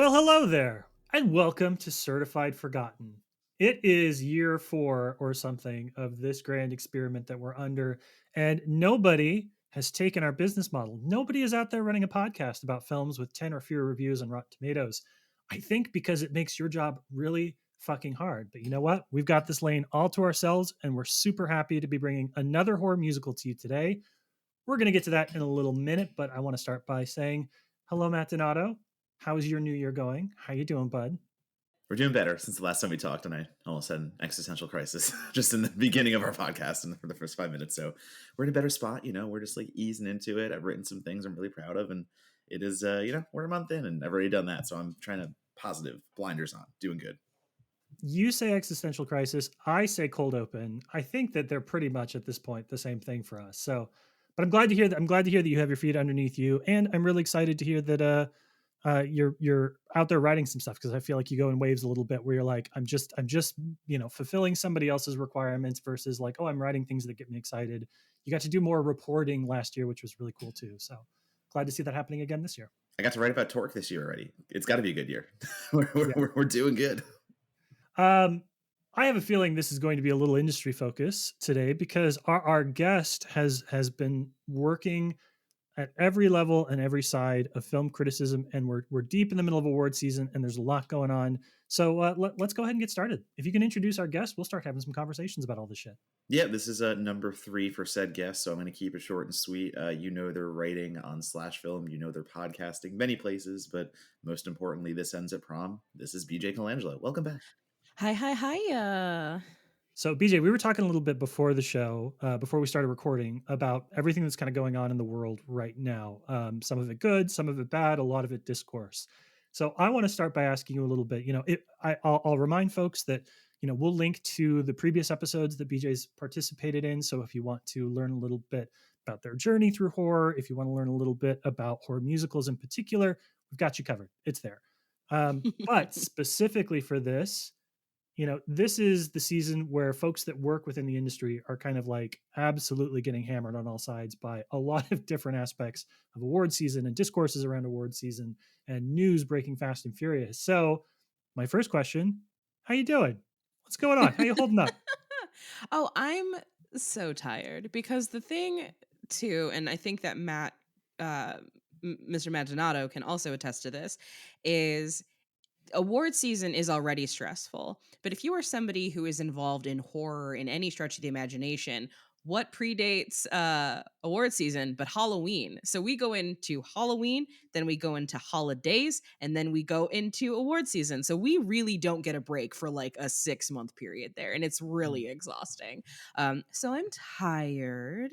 Well, hello there, and welcome to Certified Forgotten. It is year 4 or something of this grand experiment that we're under, and nobody has taken our business model. Nobody is out there running a podcast about films with 10 or fewer reviews on Rotten Tomatoes. I think because it makes your job really fucking hard. But you know what? We've got this lane all to ourselves, and we're super happy to be bringing another horror musical to you today. We're going to get to that in a little minute, but I want to start by saying hello, Matt Donato. How is your new year going? How you doing, bud? We're doing better since the last time we talked, and I almost had an existential crisis just in the beginning of our podcast and for the first 5 minutes. So we're in a better spot. We're just like easing into it. I've written some things I'm really proud of, and it is, we're a month in, and I've already done that. So I'm trying to positive blinders on, doing good. You say existential crisis. I say cold open. I think that they're pretty much at this point the same thing for us. So, but I'm glad to hear that. I'm glad to hear that you have your feet underneath you, and I'm really excited to hear that you're out there writing some stuff because I feel like you go in waves a little bit where you're like, I'm just fulfilling somebody else's requirements versus like, oh, I'm writing things that get me excited. You got to do more reporting last year, which was really cool too. So glad to see that happening again this year. I got to write about Torque this year already. It's got to be a good year. we're, Yeah. we're doing good. Um, I have a feeling this is going to be a little industry focus today because our guest has been working at every level and every side of film criticism, and we're deep in the middle of award season, and there's a lot going on. So let's go ahead and get started. If you can introduce our guest, we'll start having some conversations about all this shit. Yeah, this is number 3 for said guest, so I'm going to keep it short and sweet. They're writing on Slash Film. They're podcasting many places, but most importantly, this ends at prom. This is BJ Colangelo. Welcome back. Hi, hi, hi. So, BJ, we were talking a little bit before the show, before we started recording, about everything that's kind of going on in the world right now. Some of it good, some of it bad, a lot of it discourse. So, I want to start by asking you a little bit. I'll remind folks that we'll link to the previous episodes that BJ's participated in. So, if you want to learn a little bit about their journey through horror, if you want to learn a little bit about horror musicals in particular, we've got you covered. It's there. But specifically for this, this is the season where folks that work within the industry are kind of like absolutely getting hammered on all sides by a lot of different aspects of award season and discourses around award season and news breaking fast and furious. So, my first question, how you doing? What's going on? How you holding up? Oh, I'm so tired because the thing too, and I think that Mr. Maginato can also attest to this, is award season is already stressful. But if you are somebody who is involved in horror in any stretch of the imagination, what predates award season but Halloween? So we go into Halloween, then we go into holidays, and then we go into award season. So we really don't get a break for like a 6-month period there, and it's really exhausting. So I'm tired,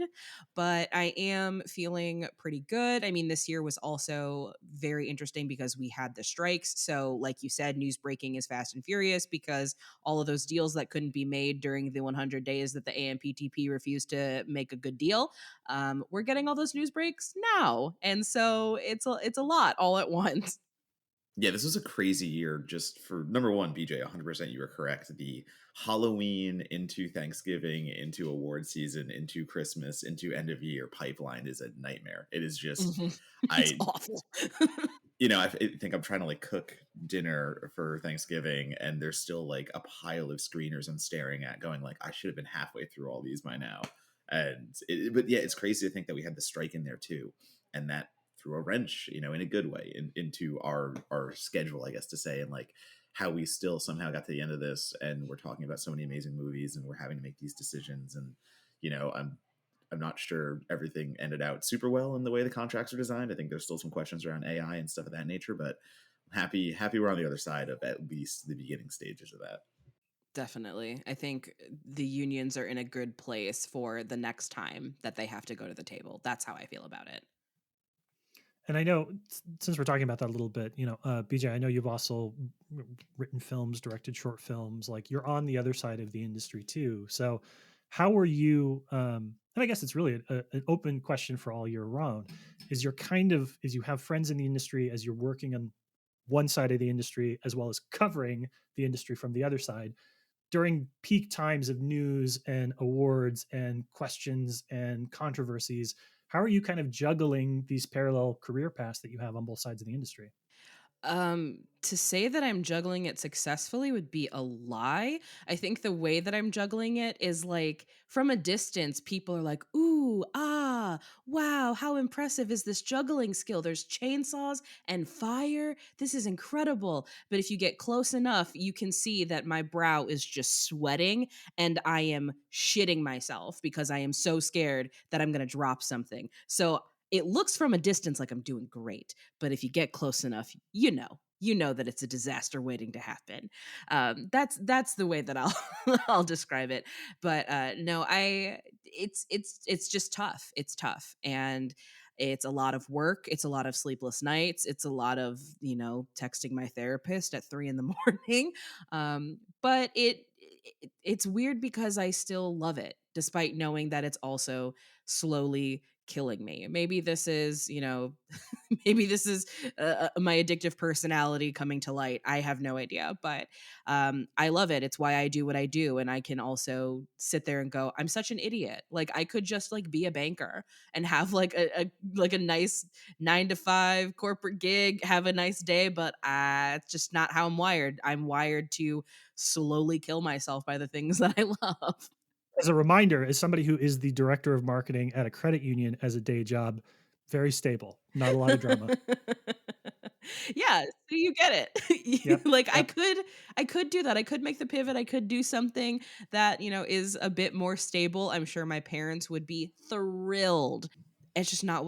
but I am feeling pretty good. I mean, this year was also very interesting because we had the strikes. So, like you said, news breaking is fast and furious because all of those deals that couldn't be made during the 100 days that the AMPTP refused to make a good deal, we're getting all those news breaks now, and so it's a lot all at once. Yeah, this was a crazy year just for number one, BJ, 100% you were correct. The Halloween into Thanksgiving, into award season, into Christmas, into end of year pipeline is a nightmare. It is just, Mhm. It's I, awful. I think I'm trying to like cook dinner for Thanksgiving and there's still like a pile of screeners I'm staring at going like, I should have been halfway through all these by now. But yeah, it's crazy to think that we had the strike in there too. And that threw a wrench, in a good way into our schedule, I guess to say, and like how we still somehow got to the end of this and we're talking about so many amazing movies and we're having to make these decisions. And, I'm not sure everything ended out super well in the way the contracts are designed. I think there's still some questions around AI and stuff of that nature, but I'm happy we're on the other side of at least the beginning stages of that. Definitely. I think the unions are in a good place for the next time that they have to go to the table. That's how I feel about it. And I know since we're talking about that a little bit, BJ, I know you've also written films, directed short films. Like you're on the other side of the industry too. So, how are you? And I guess it's really an open question for all year round. Is you have friends in the industry as you're working on one side of the industry as well as covering the industry from the other side during peak times of news and awards and questions and controversies. How are you kind of juggling these parallel career paths that you have on both sides of the industry? To say that I'm juggling it successfully would be a lie. I think the way that I'm juggling it is like from a distance, people are like, ooh, ah, wow, how impressive is this juggling skill? There's chainsaws and fire. This is incredible. But if you get close enough, you can see that my brow is just sweating and I am shitting myself because I am so scared that I'm going to drop something. So it looks from a distance like I'm doing great, but if you get close enough, you know that it's a disaster waiting to happen. That's the way that I'll I'll describe it. But no, I it's just tough. It's tough, and it's a lot of work. It's a lot of sleepless nights. It's a lot of texting my therapist at 3 in the morning. But it's weird because I still love it, despite knowing that it's also slowly killing me. Maybe this is, maybe this is my addictive personality coming to light. I have no idea, but I love it. It's why I do what I do, and I can also sit there and go, "I'm such an idiot." Like I could just like be a banker and have like a nice 9 to 5 corporate gig, have a nice day, but it's just not how I'm wired. I'm wired to slowly kill myself by the things that I love. As a reminder, as somebody who is the director of marketing at a credit union as a day job, very stable, not a lot of drama. Yeah, so you get it. Yep, Like yep. I could do that. I could make the pivot. I could do something that, is a bit more stable. I'm sure my parents would be thrilled. It's just not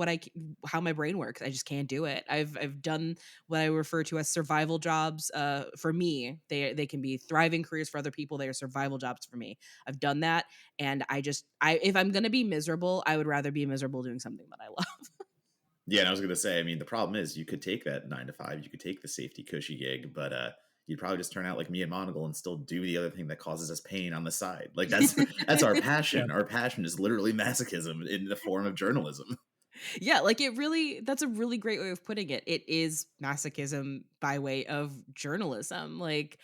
how my brain works. I just can't do it. I've done what I refer to as survival jobs. For me, they can be thriving careers. For other people, they are survival jobs for me. I've done that, and I if I'm gonna be miserable, I would rather be miserable doing something that I love. Yeah, and I was gonna say, I mean, the problem is you could take that 9 to 5, you could take the safety cushy gig, but you'd probably just turn out like me and Monocle and still do the other thing that causes us pain on the side. Like that's our Yeah. passion. Our passion is literally masochism in the form of journalism. Yeah, like that's a really great way of putting it. It is masochism by way of journalism. Like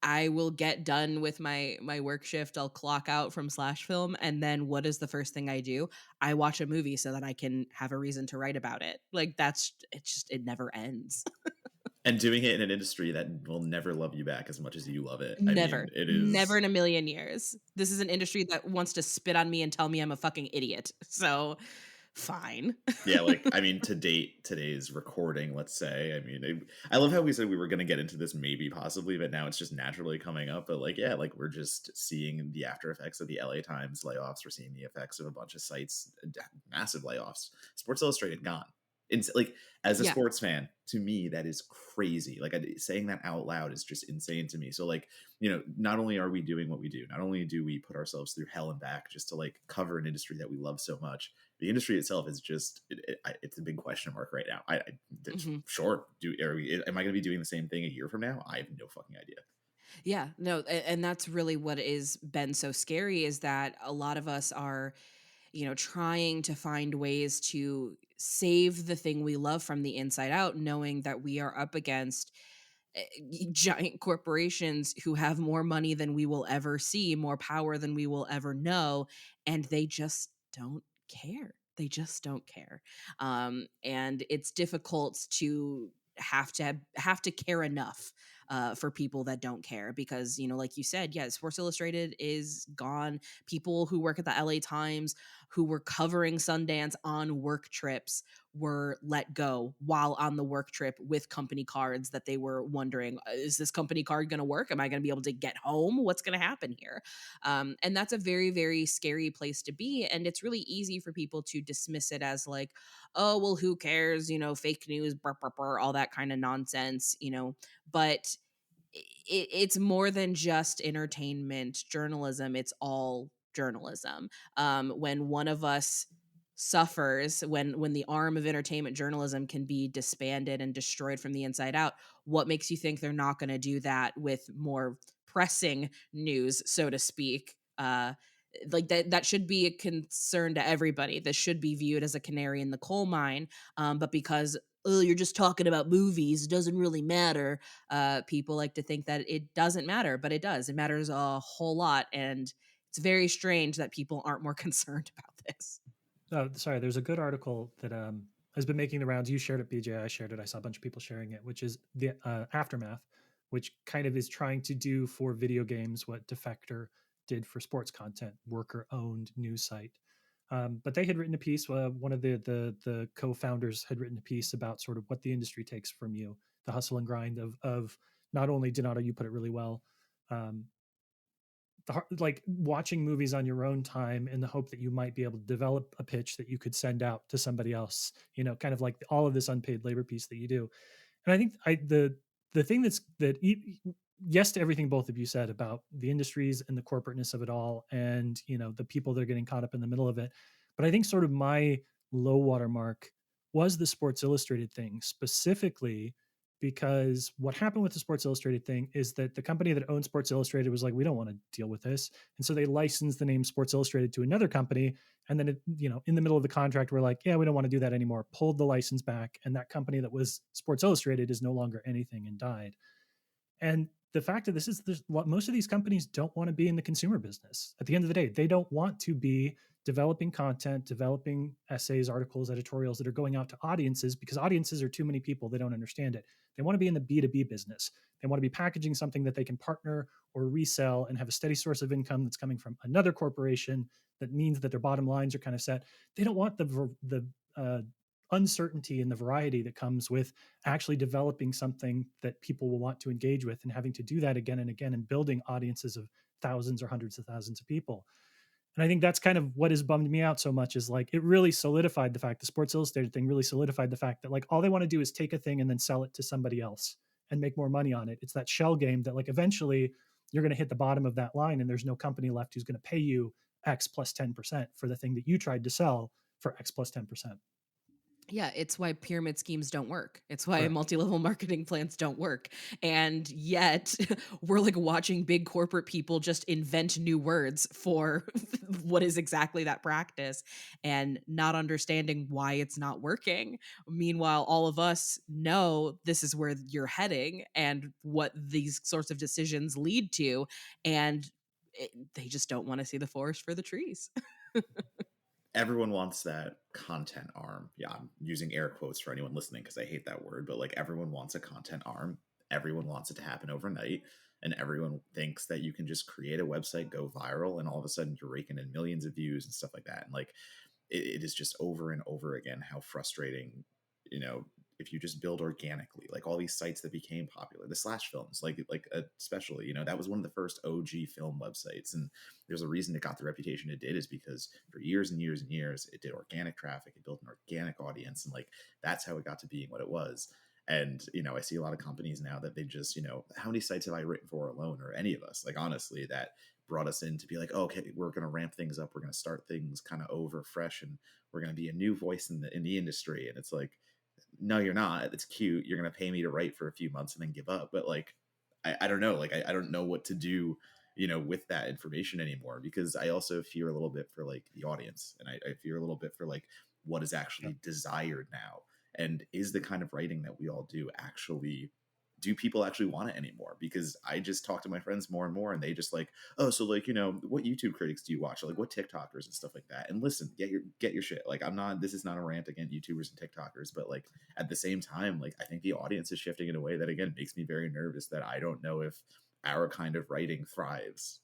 I will get done with my work shift, I'll clock out from slash film, and then what is the first thing I do? I watch a movie so that I can have a reason to write about it. Like it never ends. And doing it in an industry that will never love you back as much as you love it. I mean, Never. it Never is. in a million years. This is an industry that wants to spit on me and tell me I'm a fucking idiot. So, fine. Yeah, like I mean, to date today's recording, let's say. I mean, I love how we said we were going to get into this, maybe, possibly, but now it's just naturally coming up. But like, yeah, like we're just seeing the after effects of the LA Times layoffs. We're seeing the effects of a bunch of sites, massive layoffs. Sports Illustrated gone. It's like, as a Yeah. sports fan, to me, that is crazy. Like saying that out loud is just insane to me. So like, not only are we doing what we do, not only do we put ourselves through hell and back just to like cover an industry that we love so much, the industry itself is just it's a big question mark right now. Mhm. Sure, am I going to be doing the same thing a year from now? I have no fucking idea. Yeah, no, and that's really what is been so scary is that a lot of us are, trying to find ways to save the thing we love from the inside out, knowing that we are up against giant corporations who have more money than we will ever see, more power than we will ever know, and they just don't care. They just don't care. And it's difficult to have to care enough for people that don't care because like you said, yeah, Sports Illustrated is gone. People who work at the LA Times who were covering Sundance on work trips were let go while on the work trip with company cards that they were wondering, is this company card going to work? Am I going to be able to get home? What's going to happen here? And that's a very, very scary place to be. And it's really easy for people to dismiss it as like, oh, well, who cares? Fake news, all that kind of nonsense. But it's more than just entertainment journalism. It's all journalism. When one of us suffers, when the arm of entertainment journalism can be disbanded and destroyed from the inside out, what makes you think they're not going to do that with more pressing news, so to speak? Like that should be a concern to everybody. This should be viewed as a canary in the coal mine. But because, oh, you're just talking about movies, it doesn't really matter. People like to think that it doesn't matter, but it does. It matters a whole lot, and it's very strange that people aren't more concerned about this. Oh, sorry. There's a good article that has been making the rounds. You shared it, BJ. I shared it. I saw a bunch of people sharing it, which is the Aftermath, which kind of is trying to do for video games what Defector did for sports content, worker-owned news site. But they had written a piece. One of the co-founders had written a piece about sort of what the industry takes from you, the hustle and grind of not only Donato, you put it really well, um, like watching movies on your own time in the hope that you might be able to develop a pitch that you could send out to somebody else, kind of like all of this unpaid labor piece that you do. And I think the thing yes to everything both of you said about the industries and the corporateness of it all, and the people that are getting caught up in the middle of it. But I think sort of my low water mark was the Sports Illustrated thing, specifically because what happened with the Sports Illustrated thing is that the company that owned Sports Illustrated was like, we don't want to deal with this. And so they licensed the name Sports Illustrated to another company. And then, in the middle of the contract, we're like, yeah, we don't want to do that anymore. Pulled the license back. And that company that was Sports Illustrated is no longer anything and died. And the fact of this is, most of these companies don't want to be in the consumer business. At the end of the day, they don't want to be developing content, developing essays, articles, editorials that are going out to audiences, because audiences are too many people. They don't understand it. They want to be in the B2B business. They want to be packaging something that they can partner or resell and have a steady source of income that's coming from another corporation. That means that their bottom lines are kind of set. They don't want the uncertainty and the variety that comes with actually developing something that people will want to engage with, and having to do that again and again, and building audiences of thousands or hundreds of thousands of people. And I think that's kind of what has bummed me out so much, is like, it really solidified the fact, the Sports Illustrated thing really solidified the fact that like all they want to do is take a thing and then sell it to somebody else and make more money on it. It's that shell game that like eventually you're going to hit the bottom of that line, and there's no company left who's going to pay you X plus 10% for the thing that you tried to sell for X plus 10%. Yeah, it's why pyramid schemes don't work. It's why Correct. multi-level marketing plans don't work. And yet we're like watching big corporate people just invent new words for what is exactly that practice, and not understanding why it's not working. Meanwhile, all of us know this is where you're heading and what these sorts of decisions lead to, and they just don't want to see the forest for the trees. Everyone wants that content arm. Yeah, I'm using air quotes for anyone listening because I hate that word, but like everyone wants a content arm. Everyone wants it to happen overnight. And everyone thinks that you can just create a website, go viral, and all of a sudden you're raking in millions of views and stuff like that. And like it is just over and over again how frustrating, you know, if you just build organically, like all these sites that became popular, the slash films, like especially, that was one of the first OG film websites, and there's a reason it got the reputation it did, is because for years and years and years it did organic traffic, it built an organic audience, and like that's how it got to being what it was. And I see a lot of companies now that they just, how many sites have I written for alone, or any of us, like honestly, that brought us in to be like, oh, okay, we're going to ramp things up, we're going to start things kind of over fresh, and we're going to be a new voice in the industry. And it's like, no, you're not. It's cute. You're going to pay me to write for a few months and then give up. But like, I don't know. Like, I don't know what to do, with that information anymore, because I also fear a little bit for like the audience, and I fear a little bit for like what is actually desired now. And is the kind of writing that we all do actually, do people actually want it anymore? Because I just talk to my friends more and more, and they just like, oh, so like, what YouTube critics do you watch? Or like what TikTokers and stuff like that? And listen, get your shit. Like, this is not a rant against YouTubers and TikTokers, but like at the same time, like I think the audience is shifting in a way that again makes me very nervous, that I don't know if our kind of writing thrives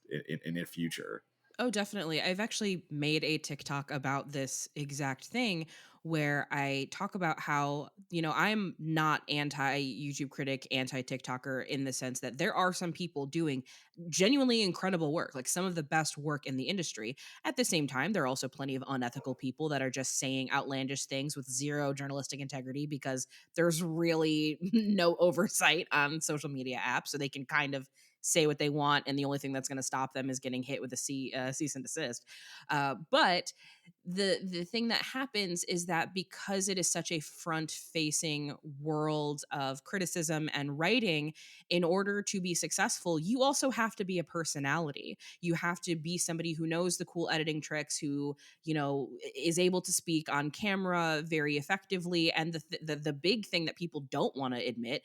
in the future. Oh, definitely. I've actually made a TikTok about this exact thing, where I talk about how, I'm not anti YouTube critic, anti TikToker, in the sense that there are some people doing genuinely incredible work, like some of the best work in the industry. At the same time, there are also plenty of unethical people that are just saying outlandish things with zero journalistic integrity, because there's really no oversight on social media apps. So they can kind of say what they want, and the only thing that's going to stop them is getting hit with a cease and desist. But the thing that happens is that because it is such a front facing world of criticism and writing, in order to be successful, you also have to be a personality. You have to be somebody who knows the cool editing tricks, who is able to speak on camera very effectively. And the big thing that people don't want to admit,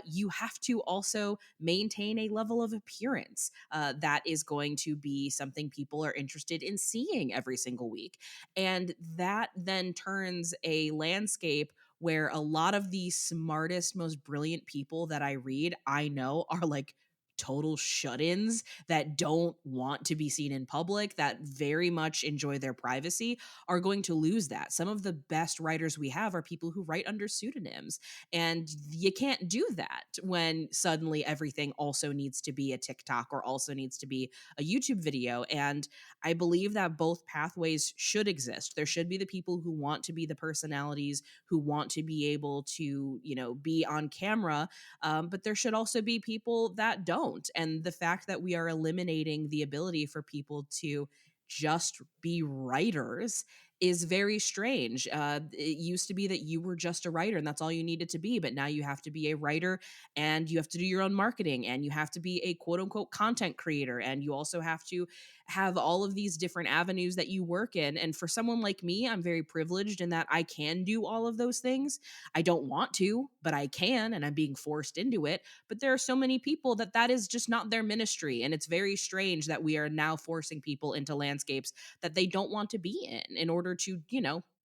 you have to also maintain a level of appearance that is going to be something people are interested in seeing every single week. And that then turns a landscape where a lot of the smartest, most brilliant people that I read, I know are like total shut-ins that don't want to be seen in public, that very much enjoy their privacy, are going to lose that. Some of the best writers we have are people who write under pseudonyms, and you can't do that when suddenly everything also needs to be a TikTok or also needs to be a YouTube video. And I believe that both pathways should exist. There should be the people who want to be the personalities, who want to be able to, be on camera, but there should also be people that don't. And the fact that we are eliminating the ability for people to just be writers is very strange. It used to be that you were just a writer and that's all you needed to be, but now you have to be a writer and you have to do your own marketing and you have to be a quote unquote content creator and you also have to have all of these different avenues that you work in. And for someone like me, I'm very privileged in that I can do all of those things. I don't want to, but I can, and I'm being forced into it. But there are so many people that that is just not their ministry. And it's very strange that we are now forcing people into landscapes that they don't want to be in order to,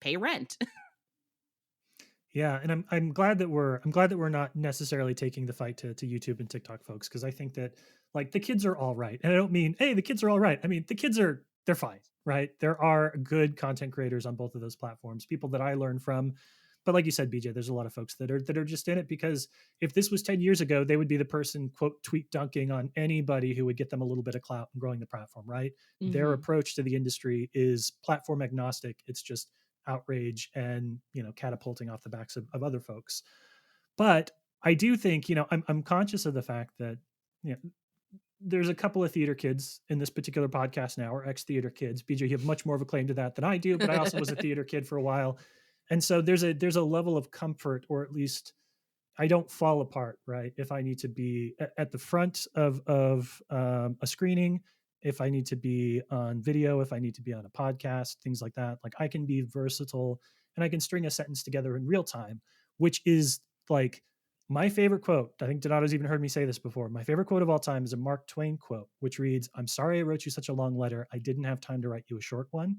pay rent. Yeah, and I'm glad that we're not necessarily taking the fight to YouTube and TikTok folks, because I think that like the kids are all right, and I don't mean hey the kids are all right. I mean the kids are they're fine, right? There are good content creators on both of those platforms, people that I learn from. But like you said, BJ, there's a lot of folks that are just in it because if this was 10 years ago, they would be the person quote tweet dunking on anybody who would get them a little bit of clout and growing the platform, right? Their Hmm. approach to the industry is platform agnostic. It's just outrage and catapulting off the backs of other folks. But I do think I'm conscious of the fact that you know there's a couple of theater kids in this particular podcast now, or ex theater kids. BJ, you have much more of a claim to that than I do, but I also was a theater kid for a while, and so there's a level of comfort, or at least I don't fall apart, right? If I need to be at the front of a screening, if I need to be on video, if I need to be on a podcast, things like that, like I can be versatile and I can string a sentence together in real time, which is like my favorite quote. I think Donato's even heard me say this before. My favorite quote of all time is a Mark Twain quote, which reads, "I'm sorry I wrote you such a long letter. I didn't have time to write you a short one."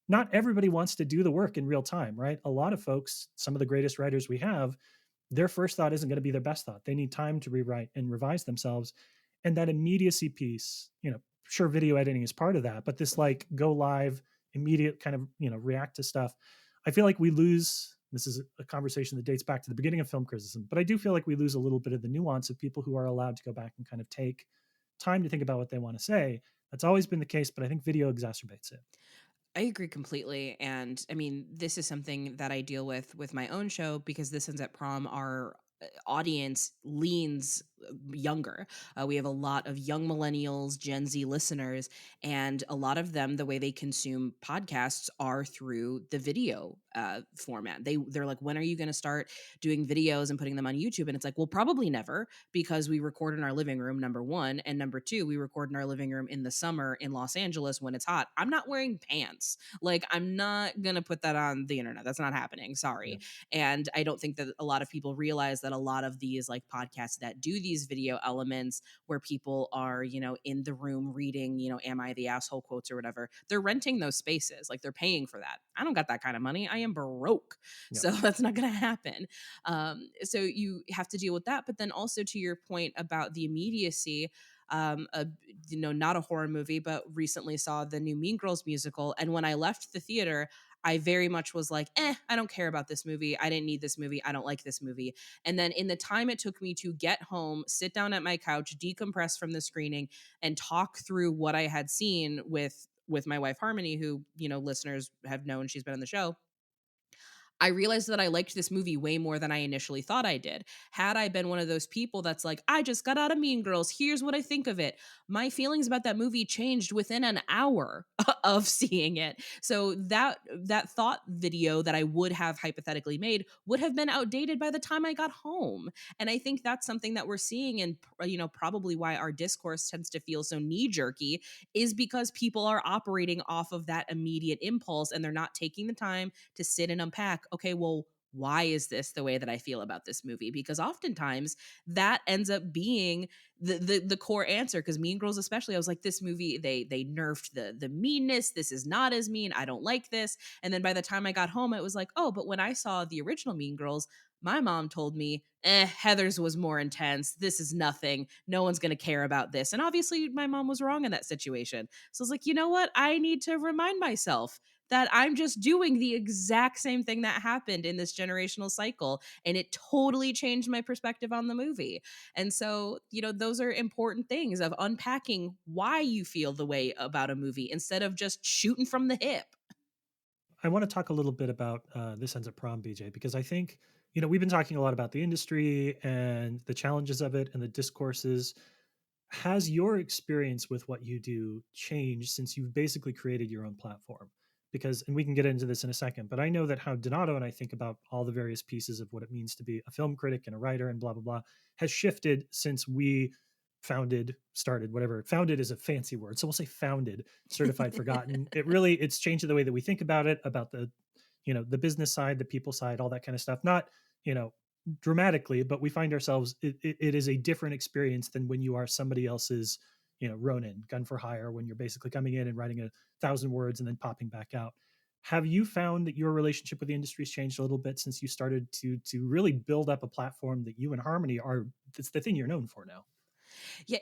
Not everybody wants to do the work in real time, right? A lot of folks, some of the greatest writers we have, their first thought isn't going to be their best thought. They need time to rewrite and revise themselves. And that immediacy piece, sure, video editing is part of that, but this like go live, immediate kind of, react to stuff. I feel like we lose. This is a conversation that dates back to the beginning of film criticism, but I do feel like we lose a little bit of the nuance of people who are allowed to go back and kind of take time to think about what they want to say. That's always been the case, but I think video exacerbates it. I agree completely. And I mean, this is something that I deal with my own show because this ends at prom. Our audience leans younger. We have a lot of young millennials, Gen Z listeners, and a lot of them, the way they consume podcasts are through the video format. They're like, when are you going to start doing videos and putting them on YouTube? And it's like, well, probably never, because we record in our living room, number one, and number two, we record in our living room in the summer in Los Angeles when it's hot. I'm not wearing pants. Like, I'm not gonna put that on the internet. That's not happening. Yeah. Sorry. And I don't think that a lot of people realize that a lot of these like podcasts that do these video elements where people are, in the room reading, am I the asshole quotes or whatever, they're renting those spaces. Like, they're paying for that. I don't got that kind of money. I am broke. Yeah. So that's not gonna happen. So you have to deal with that. But then also to your point about the immediacy, a, not a horror movie, but recently saw the new Mean Girls musical. And when I left the theater, I very much was like, I don't care about this movie. I didn't need this movie. I don't like this movie. And then in the time it took me to get home, sit down at my couch, decompress from the screening, and talk through what I had seen with my wife Harmony, who, listeners have known, she's been on the show. I realized that I liked this movie way more than I initially thought I did. Had I been one of those people that's like, I just got out of Mean Girls, here's what I think of it, my feelings about that movie changed within an hour of seeing it. So that thought video that I would have hypothetically made would have been outdated by the time I got home. And I think that's something that we're seeing, and probably why our discourse tends to feel so knee jerky is because people are operating off of that immediate impulse and they're not taking the time to sit and unpack, okay, well, why is this the way that I feel about this movie? Because oftentimes that ends up being the core answer. Because Mean Girls, especially, I was like, this movie, they nerfed the meanness. This is not as mean. I don't like this. And then by the time I got home, it was like, oh, but when I saw the original Mean Girls, my mom told me, Heather's was more intense. This is nothing. No one's going to care about this. And obviously, my mom was wrong in that situation. So I was like, you know what? I need to remind myself that I'm just doing the exact same thing that happened in this generational cycle. And it totally changed my perspective on the movie. And so, those are important things of unpacking why you feel the way about a movie instead of just shooting from the hip. I want to talk a little bit about This Ends at Prom, BJ, because I think, we've been talking a lot about the industry and the challenges of it and the discourses. Has your experience with what you do changed since you've basically created your own platform? Because, and we can get into this in a second, but I know that how Donato and I think about all the various pieces of what it means to be a film critic and a writer and blah, blah, blah, has shifted since we started, whatever. Founded is a fancy word. So we'll say founded, certified, forgotten. It's changed the way that we think about it, about the business side, the people side, all that kind of stuff. Not, you know, dramatically, but we find ourselves, it is a different experience than when you are somebody else's, Ronin, gun for hire, when you're basically coming in and writing 1,000 words and then popping back out. Have you found that your relationship with the industry has changed a little bit since you started to really build up a platform that you and Harmony are, it's the thing you're known for now? Yeah,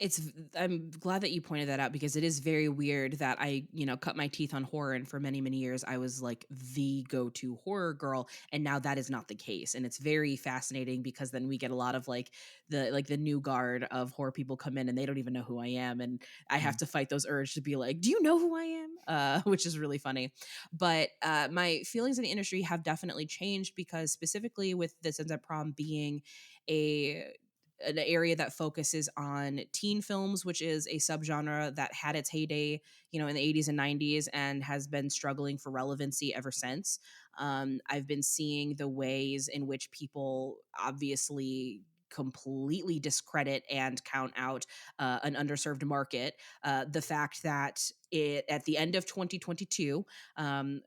I'm glad that you pointed that out because it is very weird that I, cut my teeth on horror, and for many, many years I was like the go-to horror girl, and now that is not the case. And it's very fascinating because then we get a lot of the new guard of horror people come in and they don't even know who I am, and I have Mm. to fight those urge to be like, "Do you know who I am?" Which is really funny. But my feelings in the industry have definitely changed because specifically with This Ends at Prom being a an area that focuses on teen films, which is a subgenre that had its heyday, in the 80s and 90s and has been struggling for relevancy ever since. I've been seeing the ways in which people obviously completely discredit and count out an underserved market. The fact that at the end of 2022, um,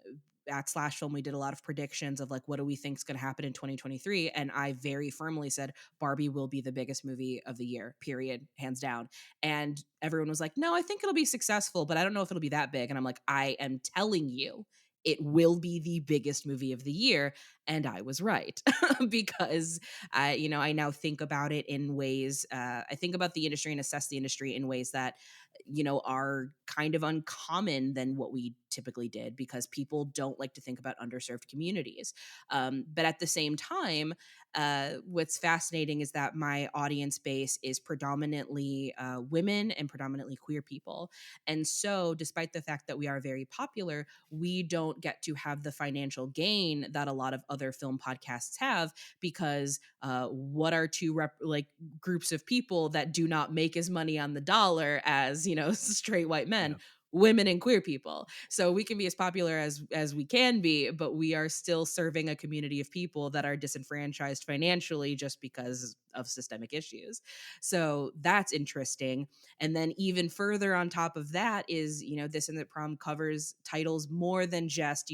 at Slash Film, we did a lot of predictions of like, what do we think is going to happen in 2023? And I very firmly said Barbie will be the biggest movie of the year, period, hands down. And everyone was like, no, I think it'll be successful, but I don't know if it'll be that big. And I'm like, I am telling you, it will be the biggest movie of the year. And I was right because I now think about it in ways, I think about the industry and assess the industry in ways that, are kind of uncommon than what we typically did because people don't like to think about underserved communities. But at the same time, what's fascinating is that my audience base is predominantly women and predominantly queer people. And so, despite the fact that we are very popular, we don't get to have the financial gain that a lot of other film podcasts have because what are groups of people that do not make as money on the dollar as straight white men? Yeah. Women and queer people. So we can be as popular as we can be, but we are still serving a community of people that are disenfranchised financially just because of systemic issues. So that's interesting. And then even further on top of that is, This in the Prom covers titles more than just,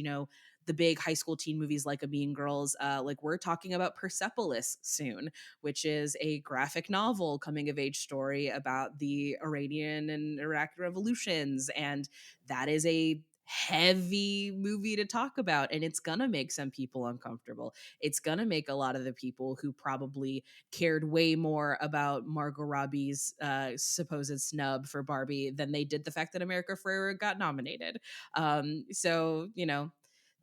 the big high school teen movies like A Mean Girls. Like we're talking about Persepolis soon, which is a graphic novel coming of age story about the Iranian and Iraq revolutions. And that is a heavy movie to talk about, and it's gonna make some people uncomfortable. It's gonna make a lot of the people who probably cared way more about Margot Robbie's supposed snub for Barbie than they did the fact that America Ferrera got nominated. So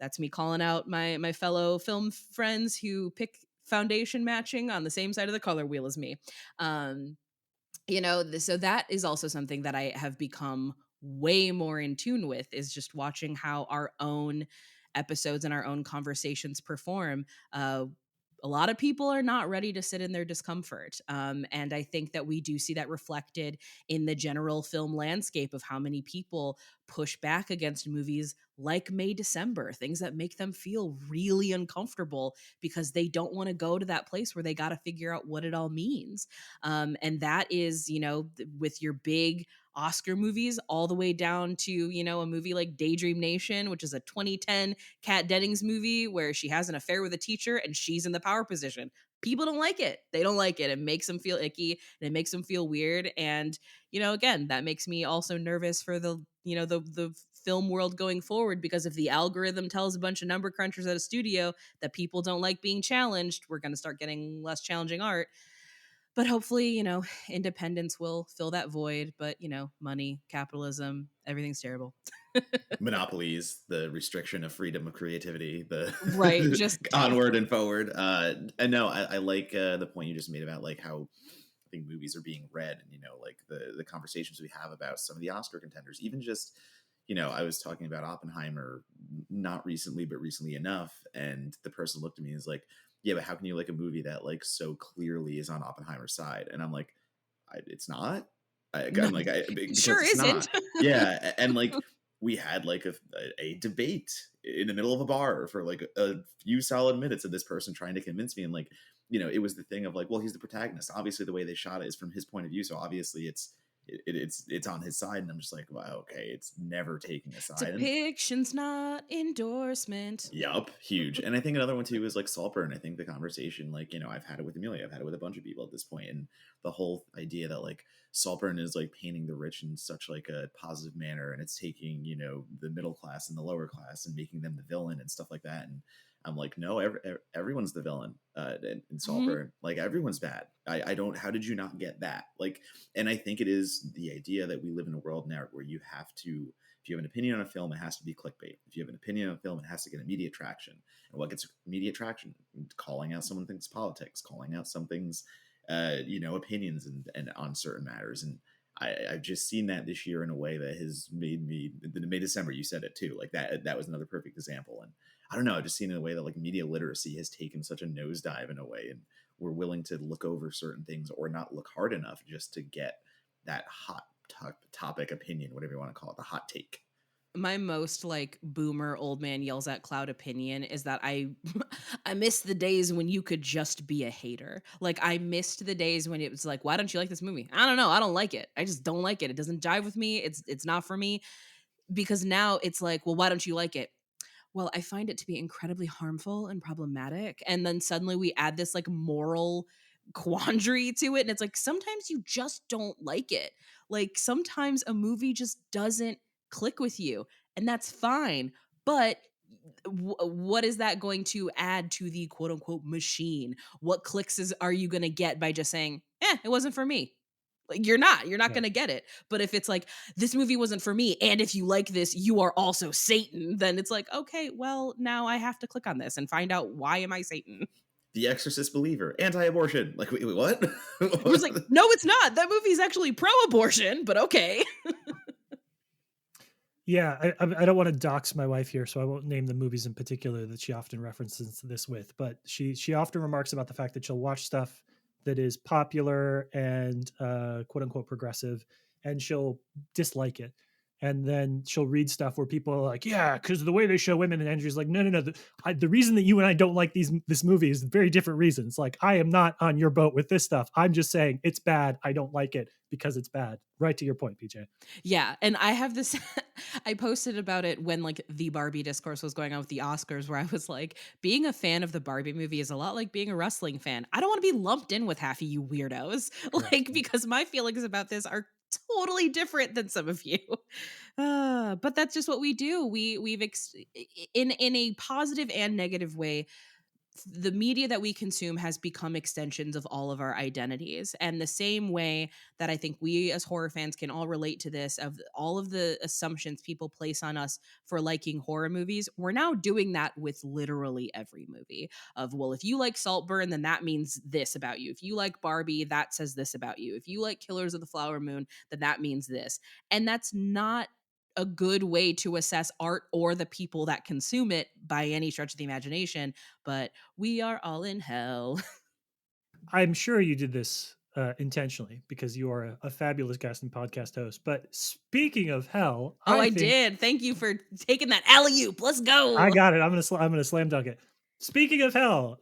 that's me calling out my fellow film friends who pick foundation matching on the same side of the color wheel as me. Um, so that is also something that I have become way more in tune with is just watching how our own episodes and our own conversations perform. A lot of people are not ready to sit in their discomfort. And I think that we do see that reflected in the general film landscape of how many people push back against movies like May December, things that make them feel really uncomfortable because they don't want to go to that place where they got to figure out what it all means. And that is, with your big Oscar movies, all the way down to, a movie like Daydream Nation, which is a 2010 Kat Dennings movie where she has an affair with a teacher and she's in the power position. People don't like it. They don't like it. It makes them feel icky and it makes them feel weird. And, again, that makes me also nervous for the film world going forward, because if the algorithm tells a bunch of number crunchers at a studio that people don't like being challenged, we're going to start getting less challenging art. But hopefully, independence will fill that void. But, money, capitalism, everything's terrible. Monopolies, the restriction of freedom of creativity, Right. the onward and forward. And no, I like the point you just made about like how I think movies are being read, and like the conversations we have about some of the Oscar contenders, even just I was talking about Oppenheimer not recently, but recently enough, and the person looked at me and was like, "Yeah, but how can you like a movie that like so clearly is on Oppenheimer's side?" And I'm like, "It's not." No, I'm like, it because sure it's isn't. not. Yeah, and like we had like a debate in the middle of a bar for like a few solid minutes of this person trying to convince me, and like it was the thing of like, well, he's the protagonist. Obviously, the way they shot it is from his point of view, so obviously it's on his side. And I'm just like, wow, okay, it's never taking a side. And Depiction's not endorsement. yup, huge. And I think another one too is like Saltburn. I think the conversation, like, I've had it with Amelia, I've had it with a bunch of people at this point, and the whole idea that like Saltburn is like painting the rich in such like a positive manner, and it's taking, the middle class and the lower class and making them the villain and stuff like that. And I'm like, no, everyone's the villain in Saltburn. Like everyone's bad. I don't. How did you not get that? Like, and I think it is the idea that we live in a world now where you have to. If you have an opinion on a film, it has to be clickbait. If you have an opinion on a film, it has to get immediate traction. And what gets immediate traction? Calling out someone thinks politics, calling out something's, opinions and on certain matters. And I've just seen that this year in a way that has made me. In May December, you said it too. Like that was another perfect example. And I don't know. I've just seen in a way that like media literacy has taken such a nosedive in a way, and we're willing to look over certain things or not look hard enough just to get that hot topic opinion, whatever you want to call it, the hot take. My most like boomer old man yells at cloud opinion is that I I miss the days when you could just be a hater. Like I missed the days when it was like, why don't you like this movie? I don't know. I don't like it. I just don't like it. It doesn't jive with me. It's not for me. Because now it's like, well, why don't you like it? Well, I find it to be incredibly harmful and problematic. And then suddenly we add this like moral quandary to it. And it's like, sometimes you just don't like it. Like sometimes a movie just doesn't click with you, and that's fine. But what is that going to add to the quote unquote machine? What are you going to get by just saying, it wasn't for me? Like you're not Right. going to get it. But if it's like, this movie wasn't for me, and if you like this, you are also Satan, then it's like, okay, well, now I have to click on this and find out, why am I Satan? The Exorcist believer, anti-abortion. Like, wait, what? It was like, no, it's not. That movie's actually pro-abortion, but okay. Yeah, I don't want to dox my wife here, so I won't name the movies in particular that she often references this with. But she often remarks about the fact that she'll watch stuff that is popular and quote unquote progressive, and she'll dislike it. And then she'll read stuff where people are like, "Yeah, because of the way they show women." And Andrew's like, "No, no, no. The reason that you and I don't like this movie is very different reasons. Like, I am not on your boat with this stuff. I'm just saying it's bad. I don't like it because it's bad." Right to your point, PJ. Yeah, and I have this I posted about it when like the Barbie discourse was going on with the Oscars, where I was like, being a fan of the Barbie movie is a lot like being a wrestling fan. I don't want to be lumped in with half of you weirdos. Correct. Like because my feelings about this are totally different than some of you. But that's just what we do. In a positive and negative way, the media that we consume has become extensions of all of our identities. And the same way that I think we as horror fans can all relate to this, of all of the assumptions people place on us for liking horror movies, we're now doing that with literally every movie. Of, well, if you like Saltburn, then that means this about you. If you like Barbie, that says this about you. If you like Killers of the Flower Moon, then that means this. And that's not a good way to assess art or the people that consume it by any stretch of the imagination. But we are all in hell. I'm sure you did this intentionally because you are a fabulous guest and podcast host. But speaking of hell, Oh, I I think did. Thank you for taking that alley-oop. Let's I go. got it. I'm gonna slam dunk it. Speaking of hell,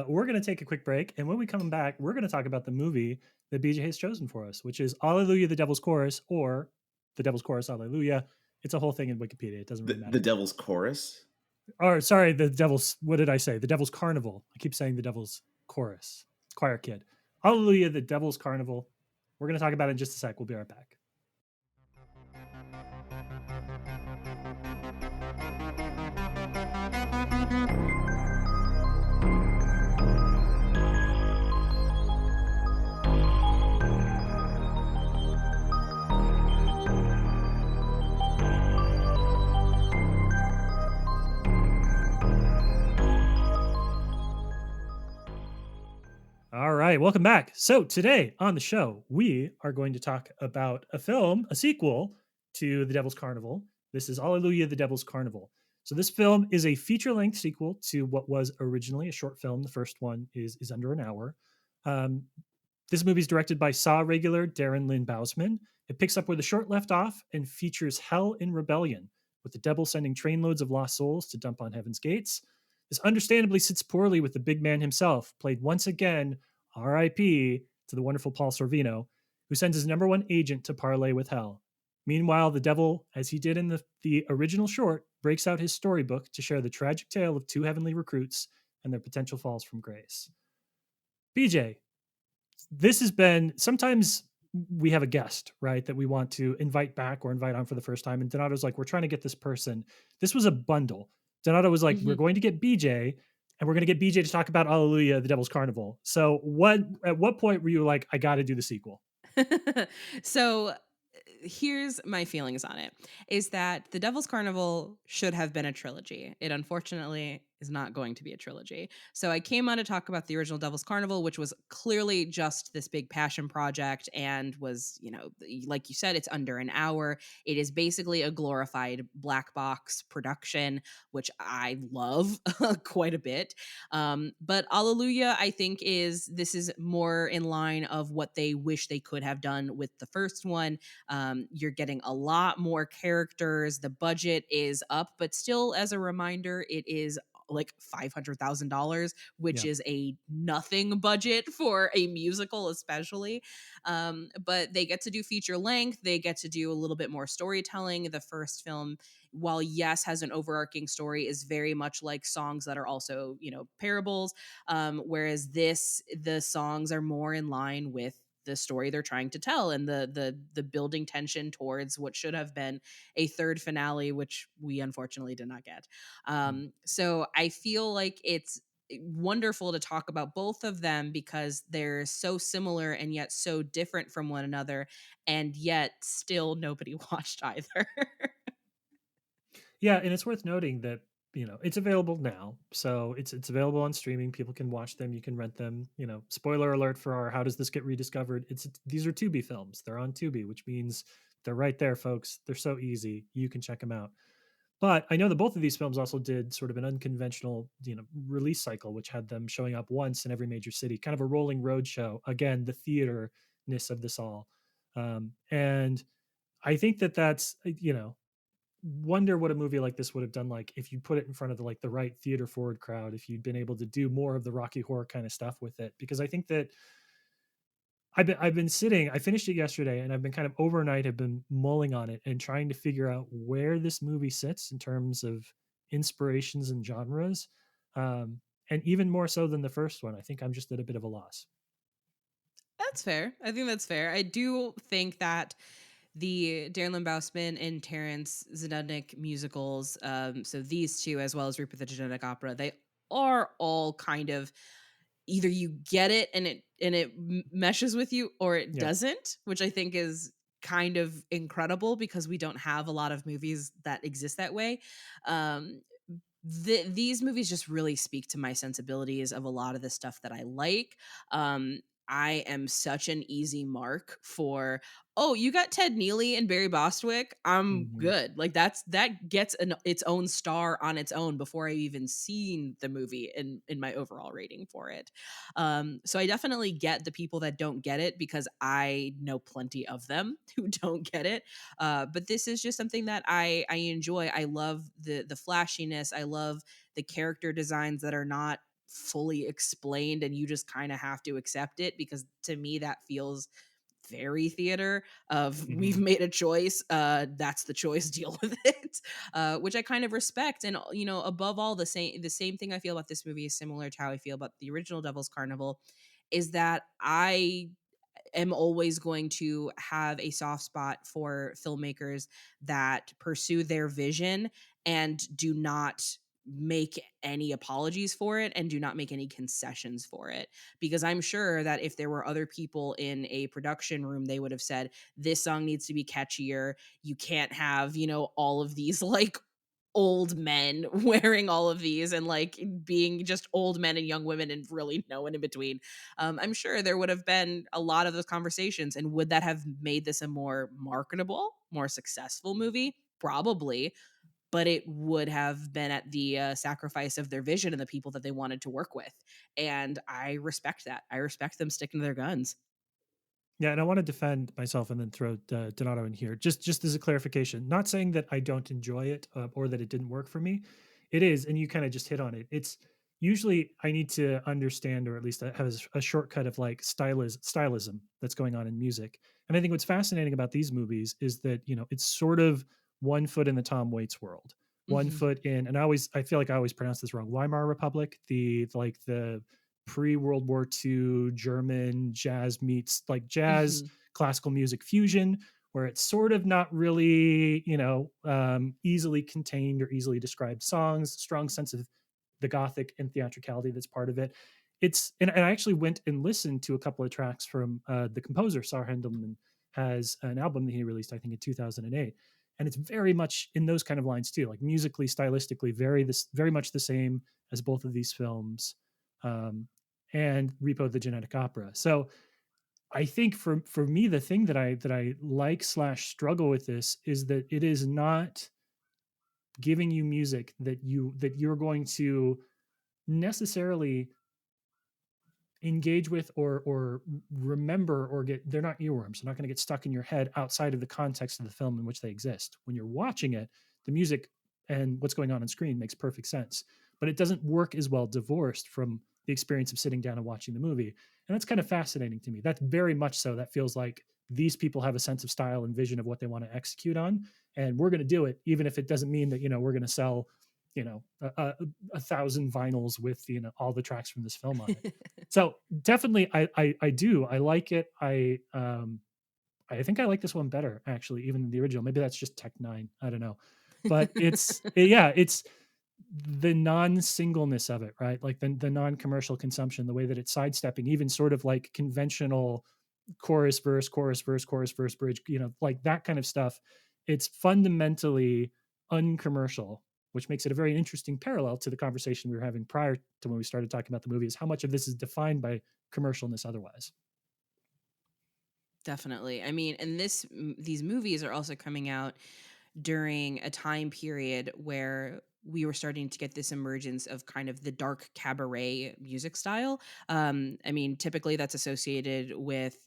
we're gonna take a quick break, and when we come back, we're gonna talk about the movie that BJ has chosen for us, which is Alleluia, the Devil's Chorus, or the Devil's Chorus, Alleluia. It's a whole thing in Wikipedia. It doesn't really The matter. Devil's Chorus. Or sorry, the Devil's. What did I say? The Devil's Carnival. I keep saying the Devil's Chorus. Choir Kid. Alleluia, the Devil's Carnival. We're going to talk about it in just a sec. We'll be right back. All right, welcome back. So today on the show, we are going to talk about a film, a sequel to The Devil's Carnival. This is Alleluia, The Devil's Carnival. So this film is a feature-length sequel to what was originally a short film. The first one is under an hour. Um, this movie is directed by Saw regular Darren Lynn Bousman. It picks up where the short left off and features hell in rebellion, with the devil sending trainloads of lost souls to dump on heaven's gates. This understandably sits poorly with the big man himself, played once again, R.I.P. to the wonderful Paul Sorvino, who sends his number one agent to parley with hell. Meanwhile, the devil, as he did in the original short, breaks out his storybook to share the tragic tale of two heavenly recruits and their potential falls from grace. BJ, this has been sometimes we have a guest, right, that we want to invite back or invite on for the first time. And Donato's like, we're trying to get this person. This was a bundle. Donato was like, we're Mhm. going to get BJ and we're going to get BJ to talk about Alleluia, the Devil's Carnival. So at what point were you like, I got to do the sequel? So here's my feelings on it is that The Devil's Carnival should have been a trilogy. It unfortunately is not going to be a trilogy. So I came on to talk about the original Devil's Carnival, which was clearly just this big passion project and was, like you said, it's under an hour. It is basically a glorified black box production, which I love quite a bit. But Alleluia, I think this is more in line of what they wish they could have done with the first one. You're getting a lot more characters. The budget is up, but still, as a reminder, it is like $500,000, which Yeah. is a nothing budget for a musical, especially. But they get to do feature length. They get to do a little bit more storytelling. The first film, while yes, has an overarching story, is very much like songs that are also, parables. Whereas the songs are more in line with the story they're trying to tell and the building tension towards what should have been a third finale, which we unfortunately did not get. Mm. So I feel like it's wonderful to talk about both of them because they're so similar and yet so different from one another, and yet still nobody watched either. Yeah, and it's worth noting that it's available now, so it's available on streaming. People can watch them, you can rent them. Spoiler alert for our "How Does This Get Rediscovered?" These are Tubi films. They're on Tubi, which means they're right there, folks. They're so easy. You can check them out. But I know that both of these films also did sort of an unconventional, release cycle, which had them showing up once in every major city, kind of a rolling road show. Again, the theater-ness of this all, and I think that's wonder what a movie like this would have done like if you put it in front of the right theater forward crowd, if you'd been able to do more of the Rocky Horror kind of stuff with it. Because I think that I've been sitting, I finished it yesterday and I've been kind of overnight have been mulling on it and trying to figure out where this movie sits in terms of inspirations and genres. And even more so than the first one, I think I'm just at a bit of a loss. That's fair. I think that's fair. I do think that the Darren Lynn Bousman and Terrence Zdudnik musicals, so these two, as well as Rupert the Genetic Opera, they are all kind of either you get it and it meshes with you or it Yeah. doesn't, which I think is kind of incredible because we don't have a lot of movies that exist that way. Um, these movies just really speak to my sensibilities of a lot of the stuff that I like. I am such an easy mark for, oh, you got Ted Neely and Barry Bostwick. I'm Mhm. good. Like that gets its own star on its own before I even seen the movie in my overall rating for it. So I definitely get the people that don't get it because I know plenty of them who don't get it. But this is just something that I enjoy. I love the flashiness. I love the character designs that are not fully explained and you just kind of have to accept it because to me that feels very theater of we've Mhm. made a choice, that's the choice, deal with it, which I kind of respect. And above all, the same thing I feel about this movie is similar to how I feel about the original Devil's Carnival, is that I am always going to have a soft spot for filmmakers that pursue their vision and do not make any apologies for it and do not make any concessions for it, because I'm sure that if there were other people in a production room, they would have said this song needs to be catchier, you can't have all of these like old men wearing all of these and like being just old men and young women and really no one in between. I'm sure there would have been a lot of those conversations. And would that have made this a more marketable, more successful movie? Probably, but it would have been at the sacrifice of their vision and the people that they wanted to work with. And I respect that. I respect them sticking to their guns. Yeah, and I want to defend myself and then throw Donato in here. Just as a clarification, not saying that I don't enjoy it or that it didn't work for me. It is, and you kind of just hit on it. It's usually I need to understand, or at least have a shortcut of like stylism that's going on in music. And I think what's fascinating about these movies is that it's sort of one foot in the Tom Waits world, one Hmm. foot in, and I feel like I always pronounce this wrong. Weimar Republic, like the pre-World War II German jazz meets like jazz Hmm. classical music fusion, where it's sort of not really, easily contained or easily described songs, strong sense of the gothic and theatricality that's part of it. And I actually went and listened to a couple of tracks from the composer Sar Hendelman has an album that he released, I think, in 2008. And it's very much in those kind of lines too, like musically, stylistically, very much the same as both of these films. Um, and Repo the Genetic Opera. So I think for me, the thing that I like slash struggle with this is that it is not giving you music that you're going to necessarily engage with or remember or get. They're not earworms. They're not going to get stuck in your head outside of the context of the film in which they exist. When you're watching it, the music and what's going on screen makes perfect sense, but it doesn't work as well divorced from the experience of sitting down and watching the movie. And that's kind of fascinating to me. That's very much so. That feels like these people have a sense of style and vision of what they want to execute on, and we're going to do it, even if it doesn't mean that we're going to sell a thousand vinyls with all the tracks from this film on it. So definitely, I like it. I think I like this one better actually, even than the original. Maybe that's just Tech Nine. I don't know, but it's the non-singleness of it, right? Like the non-commercial consumption, the way that it's sidestepping even sort of like conventional chorus verse chorus verse chorus verse bridge, like that kind of stuff. It's fundamentally uncommercial, which makes it a very interesting parallel to the conversation we were having prior to when we started talking about the movie, is how much of this is defined by commercialness otherwise. Definitely. I mean, and these movies are also coming out during a time period where we were starting to get this emergence of kind of the dark cabaret music style. I mean, typically that's associated with,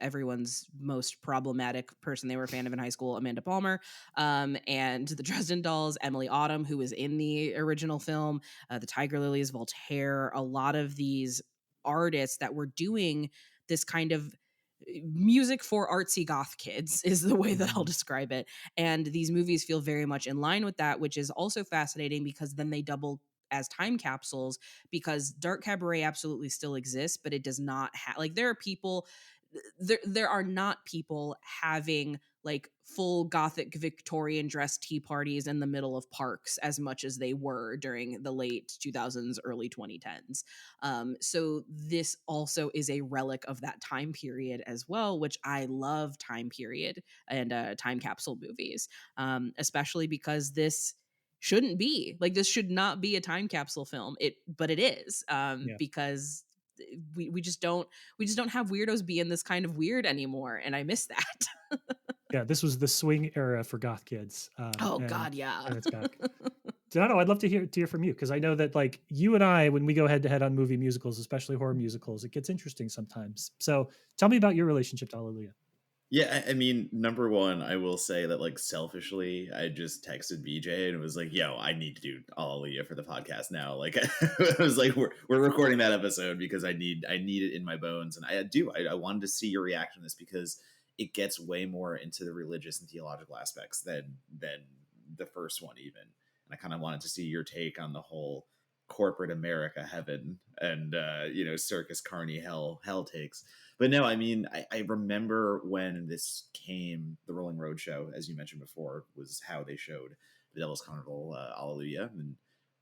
everyone's most problematic person they were a fan of in high school, Amanda Palmer, and the Dresden Dolls, Emily Autumn, who was in the original film, the Tiger Lilies, Voltaire, a lot of these artists that were doing this kind of music for artsy goth kids is the way that I'll Mhm. describe it. And these movies feel very much in line with that, which is also fascinating because then they double as time capsules, because dark cabaret absolutely still exists, but it does not have, like, there are people, there are not people having like full gothic Victorian dress tea parties in the middle of parks as much as they were during the late 2000s, early 2010s. So this also is a relic of that time period as well, which I love time period and time capsule movies, especially because this should not be a time capsule film, but it is, Yeah. because we just don't have weirdos being this kind of weird anymore, and I miss that. Yeah, this was the swing era for goth kids, Oh and god, yeah. it's back. Donato, I'd love to hear from you because I know that like you and I, when we go head to head on movie musicals, especially horror musicals, it gets interesting sometimes. So tell me about your relationship to Alleluia. Yeah, I mean, number one, I will say that like selfishly, I just texted BJ and was like, "Yo, I need to do Alleluia for the podcast now." Like, I was like, "We're recording that episode because I need it in my bones," and I do. I wanted to see your reaction to this because it gets way more into the religious and theological aspects than the first one even, and I kind of wanted to see your take on the whole corporate America heaven and circus carny hell takes. But no, I mean, I remember when this came, the Rolling Road show, as you mentioned before, was how they showed the Devil's Carnival, Alleluia, and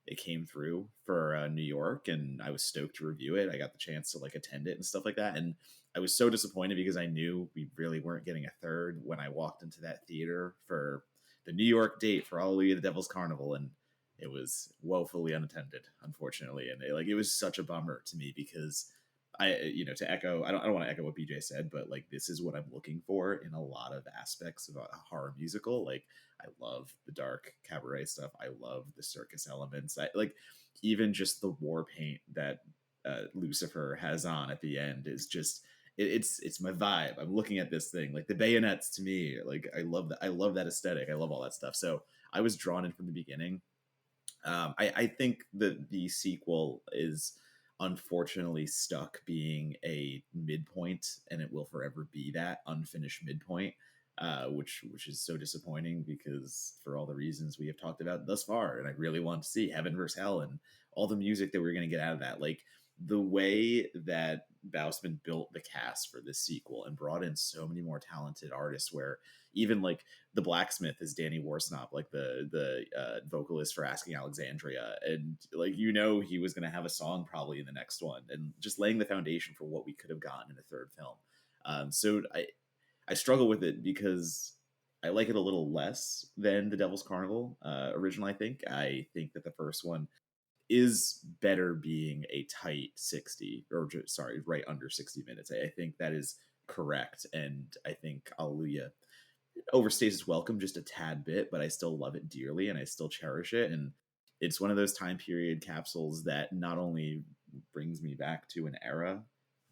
it came through for New York, and I was stoked to review it. I got the chance to like attend it and stuff like that, and I was so disappointed because I knew we really weren't getting a third when I walked into that theater for the New York date for Alleluia, the Devil's Carnival, and it was woefully unattended, unfortunately, and it was such a bummer to me because to echo, I don't want to echo what BJ said, but like this is what I'm looking for in a lot of aspects of a horror musical. Like I love the dark cabaret stuff. I love the circus elements. I like even just the war paint that Lucifer has on at the end is just it's my vibe. I'm looking at this thing like the bayonets to me. Like I love that. I love that aesthetic. I love all that stuff. So I was drawn in from the beginning. I think that the sequel is unfortunately stuck being a midpoint, and it will forever be that unfinished midpoint, which is so disappointing because for all the reasons we have talked about thus far, and I really want to see Heaven versus Hell and all the music that we're going to get out of that, like the way that Bausman built the cast for this sequel and brought in so many more talented artists, where even like the blacksmith is Danny Warsnop, like the vocalist for Asking Alexandria, and like he was going to have a song probably in the next one, and just laying the foundation for what we could have gotten in a third film. So I struggle with it because I like it a little less than the Devil's Carnival original. I think that the first one is better being a tight 60 or sorry, right under 60 minutes. I think that is correct, and I think Alleluia overstays its welcome just a tad bit, but I still love it dearly and I still cherish it. And it's one of those time period capsules that not only brings me back to an era,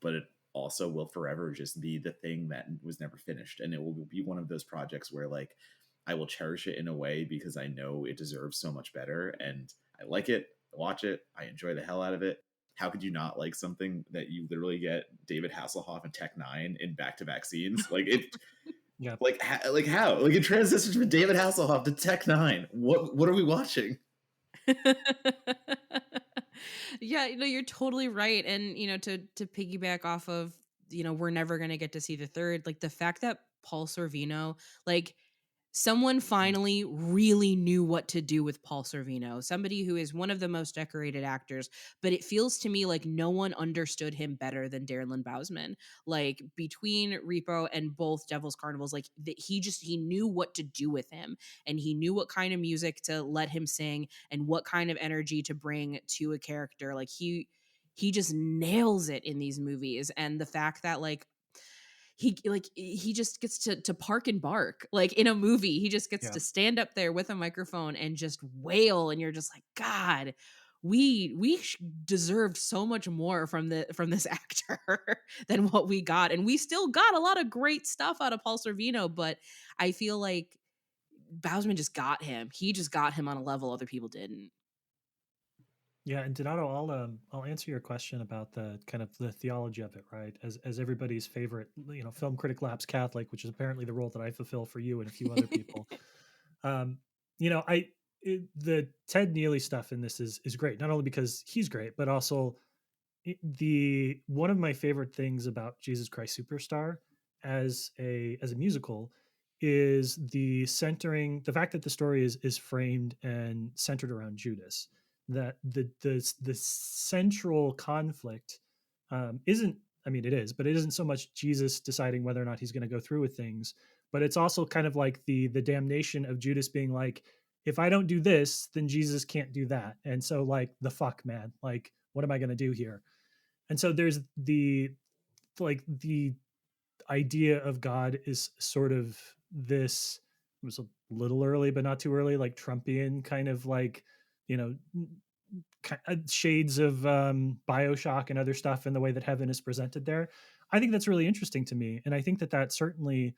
but it also will forever just be the thing that was never finished. And it will be one of those projects where like I will cherish it in a way because I know it deserves so much better. And I like it, I watch it, I enjoy the hell out of it. How could you not like something that you literally get David Hasselhoff and Tech Nine in back-to-back scenes? Like it, Yeah. like how? Like it transitions from David Hasselhoff to Tech Nine. What are we watching? Yeah, you're totally right. And to piggyback off of, we're never gonna get to see the third, like the fact that Paul Sorvino, like someone finally really knew what to do with Paul Sorvino, somebody who is one of the most decorated actors, but it feels to me like no one understood him better than Darren Lynn Bousman. Like between Repo and both Devil's Carnivals, like he knew what to do with him, and he knew what kind of music to let him sing and what kind of energy to bring to a character. Like he just nails it in these movies, and the fact that he just gets to park and bark like in a movie. He just gets Yeah. to stand up there with a microphone and just wail, and you're just like, God, we deserved so much more from this actor than what we got, and we still got a lot of great stuff out of Paul Sorvino, but I feel like Bousman just got him. He just got him on a level other people didn't. Yeah, and Donato, I'll answer your question about the kind of the theology of it, right? As everybody's favorite, film critic lapse Catholic, which is apparently the role that I fulfill for you and a few other people. Um, the Ted Neely stuff in this is great, not only because he's great, but also the one of my favorite things about Jesus Christ Superstar as a musical is the fact that the story is framed and centered around Judas, that the central conflict isn't, I mean it is, but it isn't so much Jesus deciding whether or not he's going to go through with things, but it's also kind of like the damnation of Judas being like, if I don't do this, then Jesus can't do that, and so like the fuck man, like what am I going to do here? And so there's the idea of God is sort of this, it was a little early but not too early, like Trumpian kind of like, you know shades of Bioshock and other stuff in the way that heaven is presented there. I think that's really interesting to me, and I think that that certainly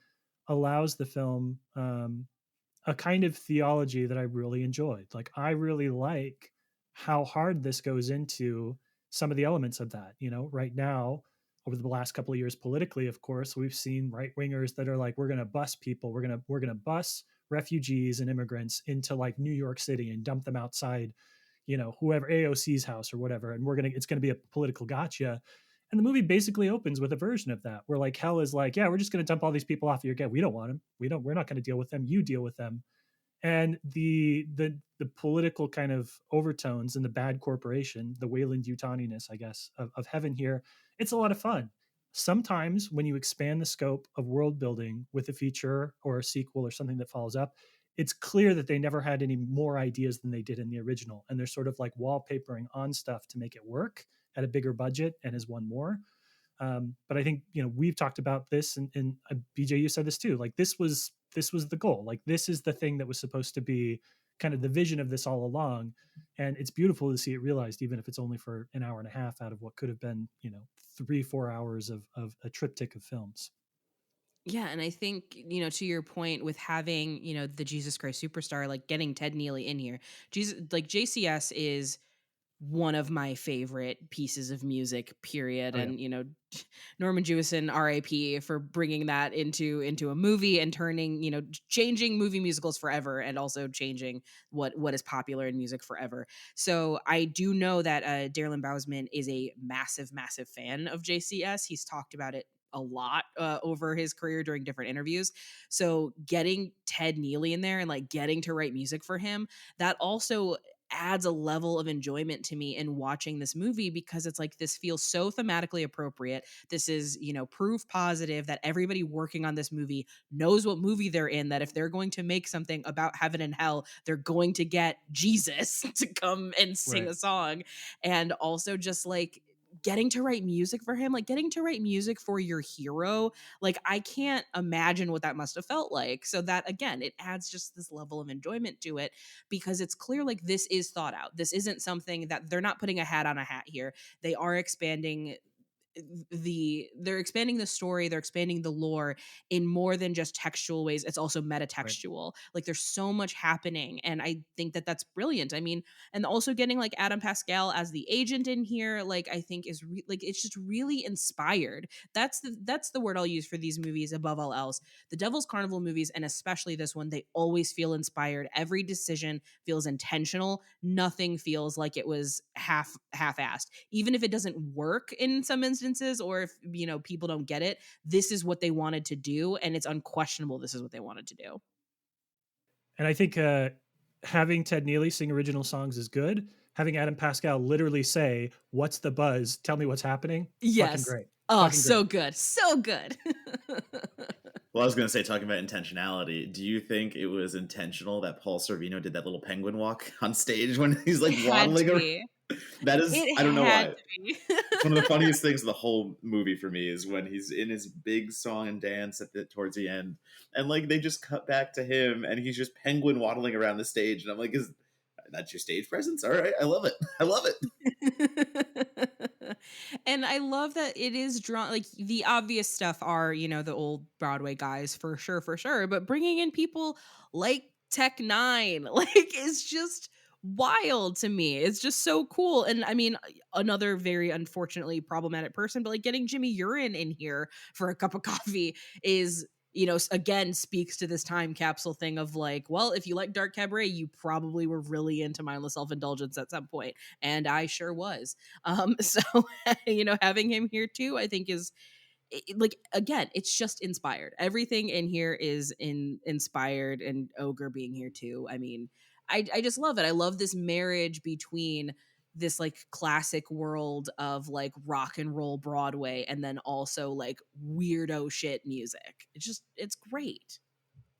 allows the film a kind of theology that I really enjoyed. Like, I really like how hard this goes into some of the elements of that. You know, right now, over the last couple of years, politically, of course, we've seen right wingers that are like, we're going to bus people, we're going to bus refugees and immigrants into like New York City and dump them outside, you know, whoever AOC's house or whatever, and it's going to be a political gotcha. And the movie basically opens with a version of that, where like hell is like, yeah, we're just going to dump all these people off your gate. We don't want them. We're not going to deal with them. You deal with them. And the political kind of overtones and the bad corporation, the Wayland Yutaniness, I guess, of heaven here, it's a lot of fun. Sometimes when you expand the scope of world building with a feature or a sequel or something that follows up, it's clear that they never had any more ideas than they did in the original. And they're sort of like wallpapering on stuff to make it work at a bigger budget and as one more. But I think, you know, we've talked about this, and BJ, you said this too. Like, this was the goal. Like, this is the thing that was supposed to be kind of the vision of this all along, and it's beautiful to see it realized, even if it's only for an hour and a half out of what could have been, you know, 3-4 hours of a triptych of films. Yeah, and I think, to your point with having, the Jesus Christ Superstar, like getting Ted Neely in here. Jesus, like JCS is one of my favorite pieces of music, period. Oh yeah, And Norman Jewison, R.I.P. for bringing that into a movie and turning, changing movie musicals forever, and also changing what is popular in music forever. So I do know that Darren Bousman is a massive, massive fan of JCS. He's talked about it a lot over his career during different interviews. So getting Ted Neely in there and like getting to write music for him, that also adds a level of enjoyment to me in watching this movie, because it's like, this feels so thematically appropriate. This is, proof positive that everybody working on this movie knows what movie they're in, that if they're going to make something about heaven and hell, they're going to get Jesus to come and sing right. a song. And also just like getting to write music for him, like getting to write music for your hero, like I can't imagine what that must have felt like. So that, again, it adds just this level of enjoyment to it, because it's clear like this is thought out. This isn't something that they're not putting a hat on a hat here. They are expanding they're expanding the story, they're expanding the lore in more than just textual ways. It's also Right. metatextual. Like there's so much happening, and I think that that's brilliant. I mean, and also getting like Adam Pascal as the agent in here, like I think is like it's just really inspired. That's the word I'll use for these movies above all else. The Devil's Carnival movies, and especially this one, they always feel inspired. Every decision feels intentional. Nothing feels like it was half-assed. Even if it doesn't work in some instances, or if people don't get it, this is what they wanted to do, and it's unquestionable this is what they wanted to do. And I think having Ted Neely sing original songs is good. Having Adam Pascal literally say, "What's the buzz? Tell me what's happening." Fucking Yes. great. Oh, Fucking great. so good. So good. Well, I was going to say, talking about intentionality, do you think it was intentional that Paul Sorvino did that little penguin walk on stage when he's It like had to waddling around? be. That is, It I don't know had why. to be. It's one of the funniest things of the whole movie for me is when he's in his big song and dance towards the end, and like they just cut back to him and he's just penguin waddling around the stage, and I'm like, is that your stage presence? All right, I love it. I love it. And I love that it is drawn, like the obvious stuff are, the old Broadway guys for sure, but bringing in people like Tech Nine, like is just wild to me. It's just so cool. And I mean, another very unfortunately problematic person, but like getting Jimmy Urine in here for a cup of coffee is, again, speaks to this time capsule thing of like, well, if you like Dark Cabaret, you probably were really into mindless self-indulgence at some point, and I sure was. So having him here too, I think is like, again, it's just inspired. Everything in here is inspired, and Ogre being here too. I mean, I just love it. I love this marriage between this like classic world of like rock and roll Broadway, and then also like weirdo shit music. It's great.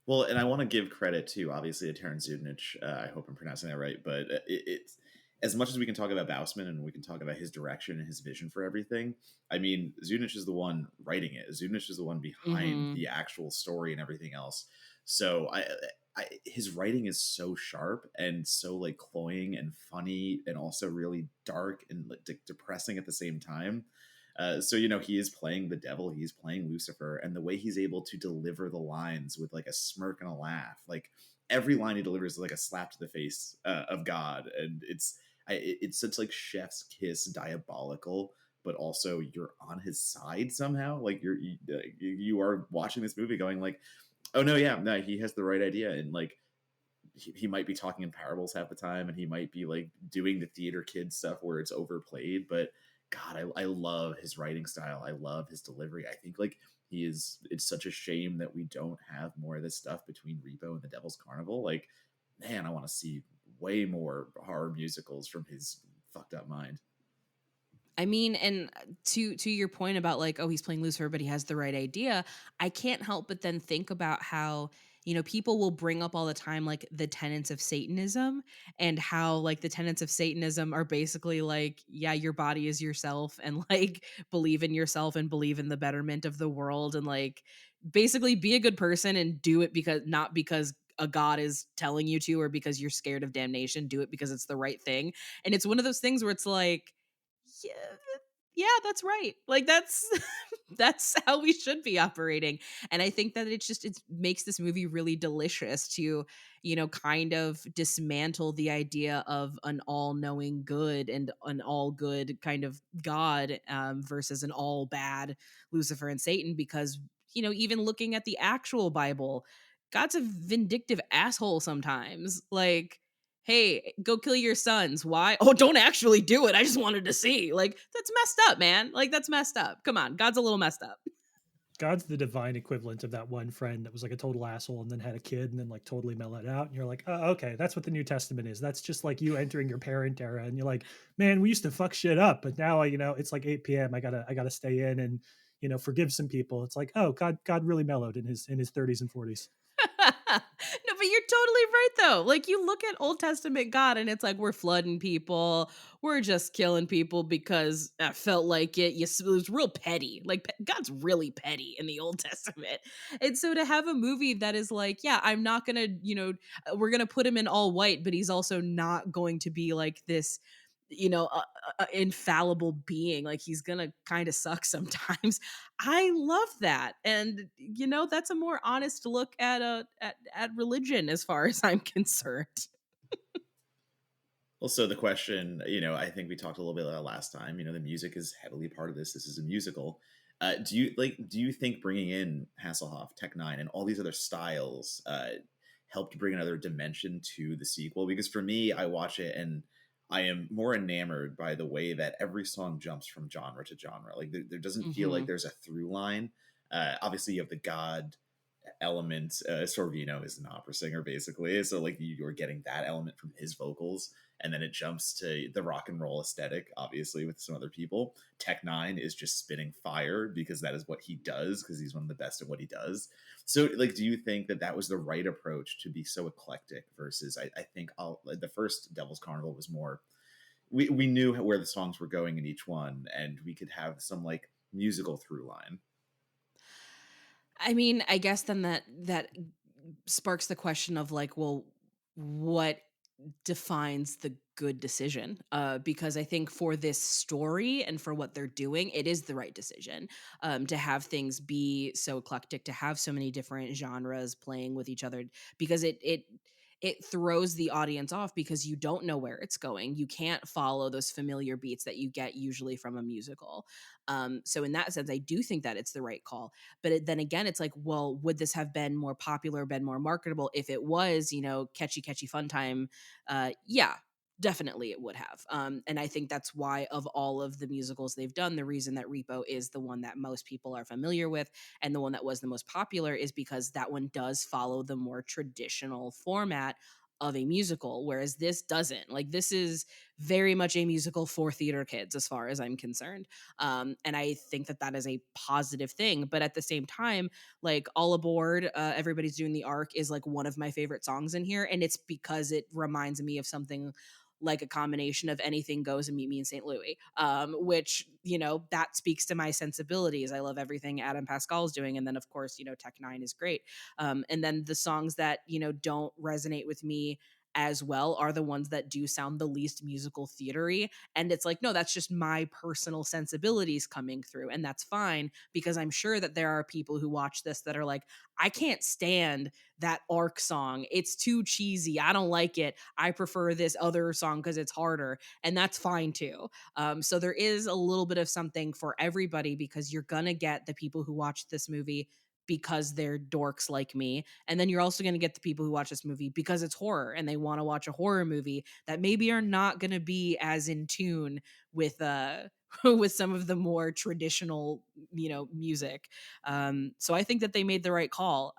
Well, and I want to give credit to obviously to Terrence Zunich. I hope I'm pronouncing that right, but it's as much as we can talk about Bausman and we can talk about his direction and his vision for everything. I mean, Zunich is the one writing it. Zunich is the one behind Hmm. the actual story and everything else. So his writing is so sharp and so like cloying and funny and also really dark and like depressing at the same time. So he is playing the devil, he's playing Lucifer, and the way he's able to deliver the lines with like a smirk and a laugh, like every line he delivers is like a slap to the face of God, and it's such like chef's kiss diabolical, but also you're on his side somehow. Like you are watching this movie going like, oh no, yeah, no, he has the right idea, and like he might be talking in parables half the time, and he might be like doing the theater kid stuff where it's overplayed, but God, I love his writing style, I love his delivery. I think like he is it's such a shame that we don't have more of this stuff between Repo and the Devil's Carnival. Like, man, I want to see way more horror musicals from his fucked up mind. I mean, and to your point about like, oh, he's playing Lucifer, but he has the right idea. I can't help but then think about how, people will bring up all the time like the tenets of Satanism, and how like the tenets of Satanism are basically like, yeah, your body is yourself, and like believe in yourself and believe in the betterment of the world, and like basically be a good person and do it because not because a god is telling you to, or because you're scared of damnation. Do it because it's the right thing. And it's one of those things where it's like, yeah, yeah, that's right. Like that's that's how we should be operating. And I think that it makes this movie really delicious to, kind of dismantle the idea of an all-knowing good and an all good kind of God, versus an all bad Lucifer and Satan, because even looking at the actual Bible, God's a vindictive asshole sometimes. Like, hey, go kill your sons. Why? Oh, don't actually do it. I just wanted to see. Like, that's messed up, man. Like, that's messed up. Come on. God's a little messed up. God's the divine equivalent of that one friend that was like a total asshole and then had a kid and then like totally mellowed out. And you're like, oh, okay, that's what the New Testament is. That's just like you entering your parent era. And you're like, man, we used to fuck shit up, but now it's like 8 p.m. I gotta stay in and forgive some people. It's like, oh, God really mellowed in his 30s and 40s. No, but you're totally right though. Like you look at Old Testament God and it's like we're flooding people, we're just killing people because I felt like it. It was real petty. Like God's really petty in the Old Testament. And so to have a movie that is like, yeah, I'm not going to, we're going to put him in all white, but he's also not going to be like this, infallible being. Like he's gonna kind of suck sometimes. I love that, and that's a more honest look at at religion as far as I'm concerned. Also, the question, I think we talked a little bit about last time. The music is heavily part of this. This is a musical. Do you think bringing in Hasselhoff, Tech Nine, and all these other styles helped bring another dimension to the sequel? Because for me, I watch it and I am more enamored by the way that every song jumps from genre to genre. Like there doesn't feel like Hmm. there's a through line. Obviously, you have the God element. Sorvino is an opera singer, basically, so like you're getting that element from his vocals, and then it jumps to the rock and roll aesthetic, obviously, with some other people. Tech Nine is just spitting fire because that is what he does, because he's one of the best at what he does. So, like, do you think that that was the right approach to be so eclectic versus I think the first Devil's Carnival was more, we knew where the songs were going in each one, and we could have some like musical through line. I mean, I guess then that sparks the question of like, well, what defines the good decision? Because I think for this story and for what they're doing, it is the right decision, to have things be so eclectic, to have so many different genres playing with each other, because it throws the audience off because you don't know where it's going. You can't follow those familiar beats that you get usually from a musical. So in that sense, I do think that it's the right call. But then again, it's like, well, would this have been more popular, been more marketable if it was, catchy, catchy fun time? Yeah, definitely it would have. And I think that's why, of all of the musicals they've done, the reason that Repo is the one that most people are familiar with and the one that was the most popular is because that one does follow the more traditional format of a musical, whereas this doesn't. Like this is very much a musical for theater kids as far as I'm concerned. And I think that that is a positive thing, but at the same time, like All Aboard, Everybody's Doing the Ark is like one of my favorite songs in here, and it's because it reminds me of something like a combination of Anything Goes and Meet Me in St. Louis, which, that speaks to my sensibilities. I love everything Adam Pascal's doing. And then, of course, Tech Nine is great. And then the songs that, don't resonate with me as well are the ones that do sound the least musical theatery. And it's like, no, that's just my personal sensibilities coming through. And that's fine, because I'm sure that there are people who watch this that are like, I can't stand that arc song. It's too cheesy. I don't like it. I prefer this other song because it's harder. And that's fine too. So there is a little bit of something for everybody, because you're going to get the people who watch this movie because they're dorks like me. And then you're also going to get the people who watch this movie because it's horror and they want to watch a horror movie that maybe are not going to be as in tune with with some of the more traditional, music. So I think that they made the right call.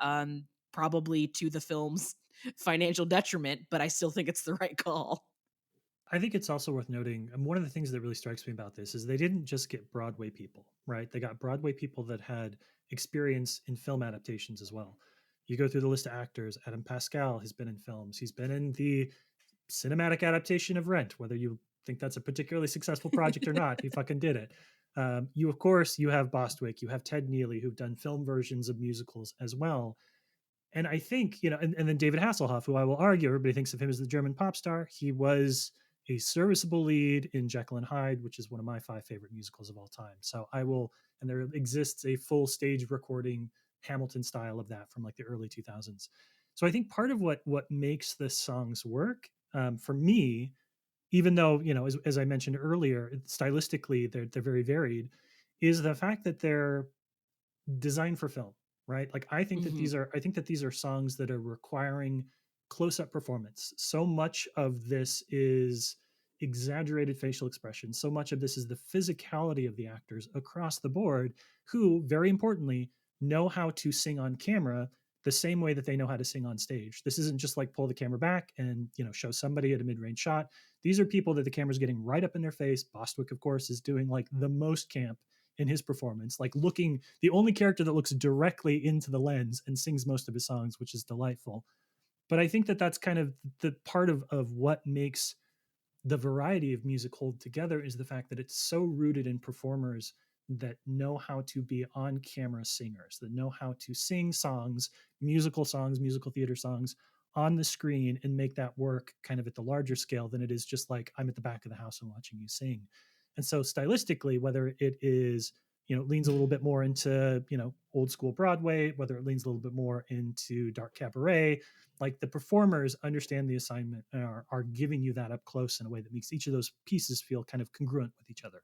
Probably to the film's financial detriment, but I still think it's the right call. I think it's also worth noting, and one of the things that really strikes me about this is they didn't just get Broadway people, right? They got Broadway people that had experience in film adaptations as well. You go through the list of actors. Adam Pascal has been in films. He's been in the cinematic adaptation of Rent, whether you think that's a particularly successful project or not. He fucking did it. You, of course, you have Bostwick, you have Ted Neely, who've done film versions of musicals as well. And I think, and then David Hasselhoff, who I will argue everybody thinks of him as the German pop star. He was a serviceable lead in Jekyll and Hyde, which is one of my five favorite musicals of all time. So I will, and there exists a full stage recording Hamilton style of that from like the early 2000s. So I think part of what makes the songs work, for me, even though, as I mentioned earlier, stylistically they're very varied, is the fact that they're designed for film, right? Like Mhm. I think that these are songs that are requiring close-up performance. So much of this is exaggerated facial expression. So much of this is the physicality of the actors across the board, who, very importantly, know how to sing on camera the same way that they know how to sing on stage. This isn't just like pull the camera back and, show somebody at a mid-range shot. These are people that the camera's getting right up in their face. Bostwick, of course, is doing like the most camp in his performance, like looking the only character that looks directly into the lens and sings most of his songs, which is delightful. But I think that that's kind of the part of what makes the variety of music hold together, is the fact that it's so rooted in performers that know how to be on camera singers, that know how to sing songs, musical theater songs on the screen and make that work kind of at the larger scale than it is just like I'm at the back of the house and watching you sing. And so stylistically, whether it is, leans a little bit more into, old school Broadway, whether it leans a little bit more into dark cabaret, like the performers understand the assignment and are giving you that up close in a way that makes each of those pieces feel kind of congruent with each other.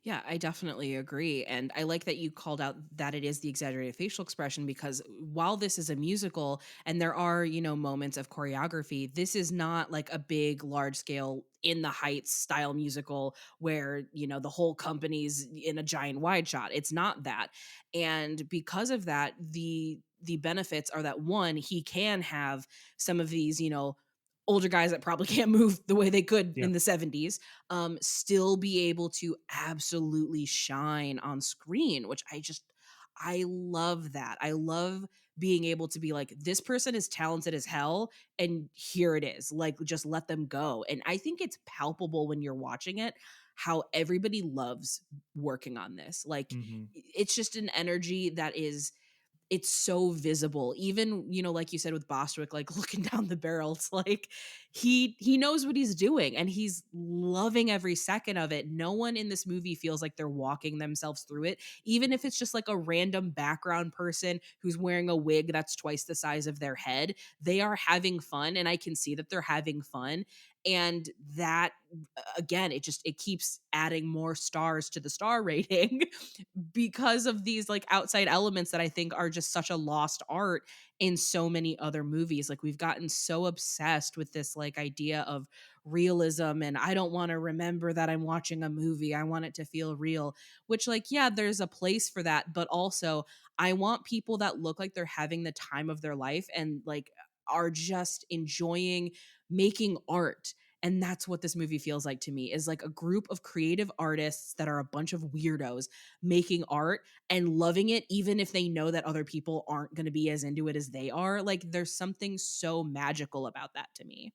Yeah, I definitely agree. And I like that you called out that it is the exaggerated facial expression, because while this is a musical and there are, moments of choreography, this is not like a big, large scale in the heights style musical where, the whole company's in a giant wide shot. It's not that. And because of that, the benefits are that, one, he can have some of these, older guys that probably can't move the way they could Yeah. in the 70s, still be able to absolutely shine on screen, which I love that. I love being able to be like, this person is talented as hell, and here it is. Like, just let them go. And I think it's palpable when you're watching it how everybody loves working on this. Like, Hmm. it's just an energy that is, it's so visible. Even, like you said with Bostwick, like looking down the barrel, it's like he knows what he's doing and he's loving every second of it. No one in this movie feels like they're walking themselves through it, even if it's just like a random background person who's wearing a wig that's twice the size of their head. They are having fun, and I can see that they're having fun. And that, again, it keeps adding more stars to the star rating because of these like outside elements that I think are just such a lost art in so many other movies. Like, we've gotten so obsessed with this like idea of realism, and I don't want to remember that I'm watching a movie. I want it to feel real, which, like, yeah, there's a place for that, but also I want people that look like they're having the time of their life and like are just enjoying making art. And that's what this movie feels like to me, is like a group of creative artists that are a bunch of weirdos making art and loving it, even if they know that other people aren't going to be as into it as they are. Like, there's something so magical about that to me.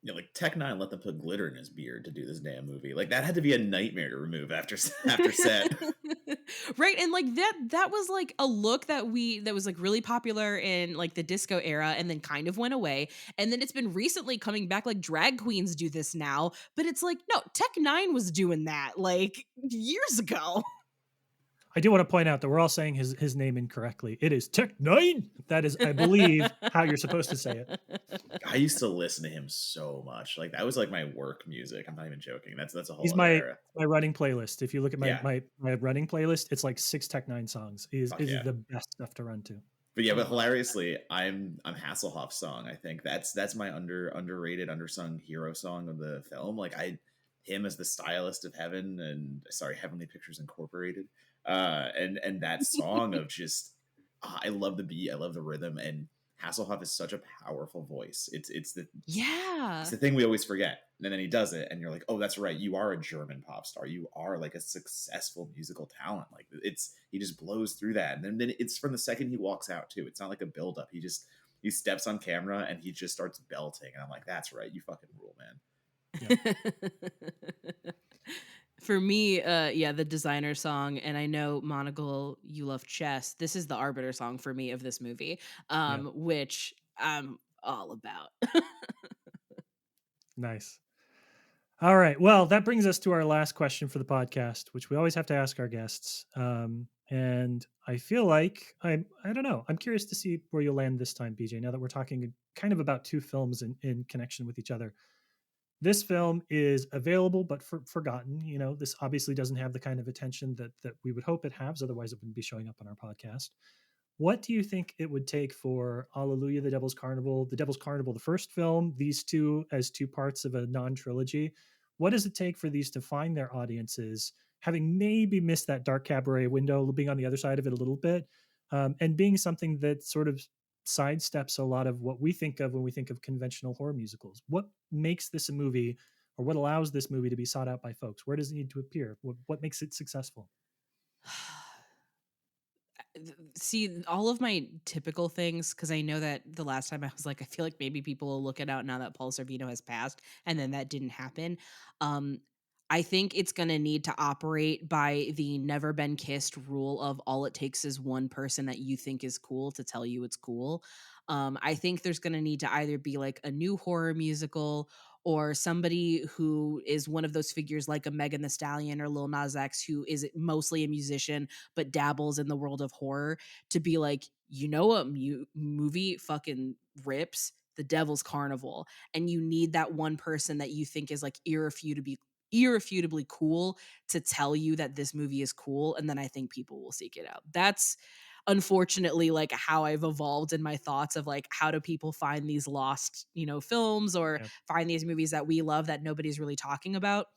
like Tech Nine let them put glitter in his beard to do this damn movie. Like that had to be a nightmare to remove after after set. Right, and like that was like a look that was like really popular in like the disco era and then kind of went away. And then it's been recently coming back, like drag queens do this now, but it's like no, Tech 9 was doing that like years ago. I do want to point out that we're all saying his name incorrectly. It is Tech Nine. That is, I believe, how you're supposed to say it. I used to listen to him so much. Like that was like my work music. I'm not even joking. That's a whole He's other my era. my running playlist. If you look at my Yeah. my running playlist, it's like 6 Tech Nine songs. Fuck Is yeah. the best stuff to run to. But yeah, I but love it. hilariously, I'm Hasselhoff's song. I think that's my underrated, undersung hero song of the film. Like him as the stylist of Heaven and sorry, Heavenly Pictures Incorporated. And that song of just I love the beat, I love the rhythm, and Hasselhoff is such a powerful voice. It's Yeah. the thing we always forget. And then he does it, and you're like, oh, that's right. You are a German pop star. You are like a successful musical talent. Like he just blows through that. And then it's from the second he walks out too. It's not like a buildup. He steps on camera and he just starts belting. And I'm like, that's right. You fucking rule, man. Yeah. For me, yeah, the designer song, and I know Monocle, you love chess. This is the arbiter song for me of this movie, Yeah. which I'm all about. Nice. All right. Well, that brings us to our last question for the podcast, which we always have to ask our guests. And I feel like I don't know. I'm curious to see where you'll land this time, BJ. Now that we're talking kind of about two films in connection with each other. This film is available but forgotten. You know, this obviously doesn't have the kind of attention that we would hope it has. Otherwise, it wouldn't be showing up on our podcast. What do you think it would take for Alleluia, The Devil's Carnival, the first film, these two as two parts of a non trilogy? What does it take for these to find their audiences, having maybe missed that dark cabaret window, being on the other side of it a little bit, and being something that sort of sidesteps a lot of what we think of when we think of conventional horror musicals? What makes this a movie, or what allows this movie to be sought out by folks? Where does it need to appear? What makes it successful? See, all of my typical things, because I know that the last time I was like, I feel like maybe people will look it out now that Paul Sorvino has passed, and then that didn't happen. Um, I think it's going to need to operate by the never been kissed rule of all it takes is one person that you think is cool to tell you it's cool. I think there's going to need to either be like a new horror musical or somebody who is one of those figures like a Megan the Stallion or Lil Nas X, who is mostly a musician but dabbles in the world of horror, to be like, you know what movie fucking rips? The Devil's Carnival. And you need that one person that you think is like irrefutably cool to tell you that this movie is cool, and then I think people will seek it out. That's unfortunately like how I've evolved in my thoughts of like how do people find these lost, films or Yeah. find these movies that we love that nobody's really talking about.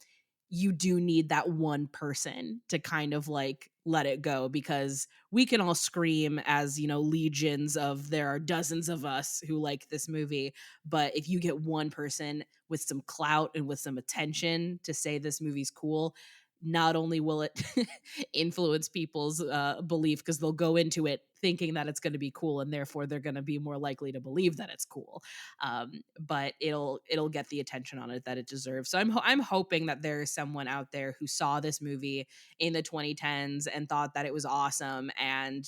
You do need that one person to kind of like let it go, because we can all scream as, legions of there are dozens of us who like this movie, but if you get one person with some clout and with some attention to say this movie's cool, not only will it influence people's belief, because they'll go into it thinking that it's going to be cool and therefore they're going to be more likely to believe that it's cool, but it'll get the attention on it that it deserves. So I'm hoping that there is someone out there who saw this movie in the 2010s and thought that it was awesome, and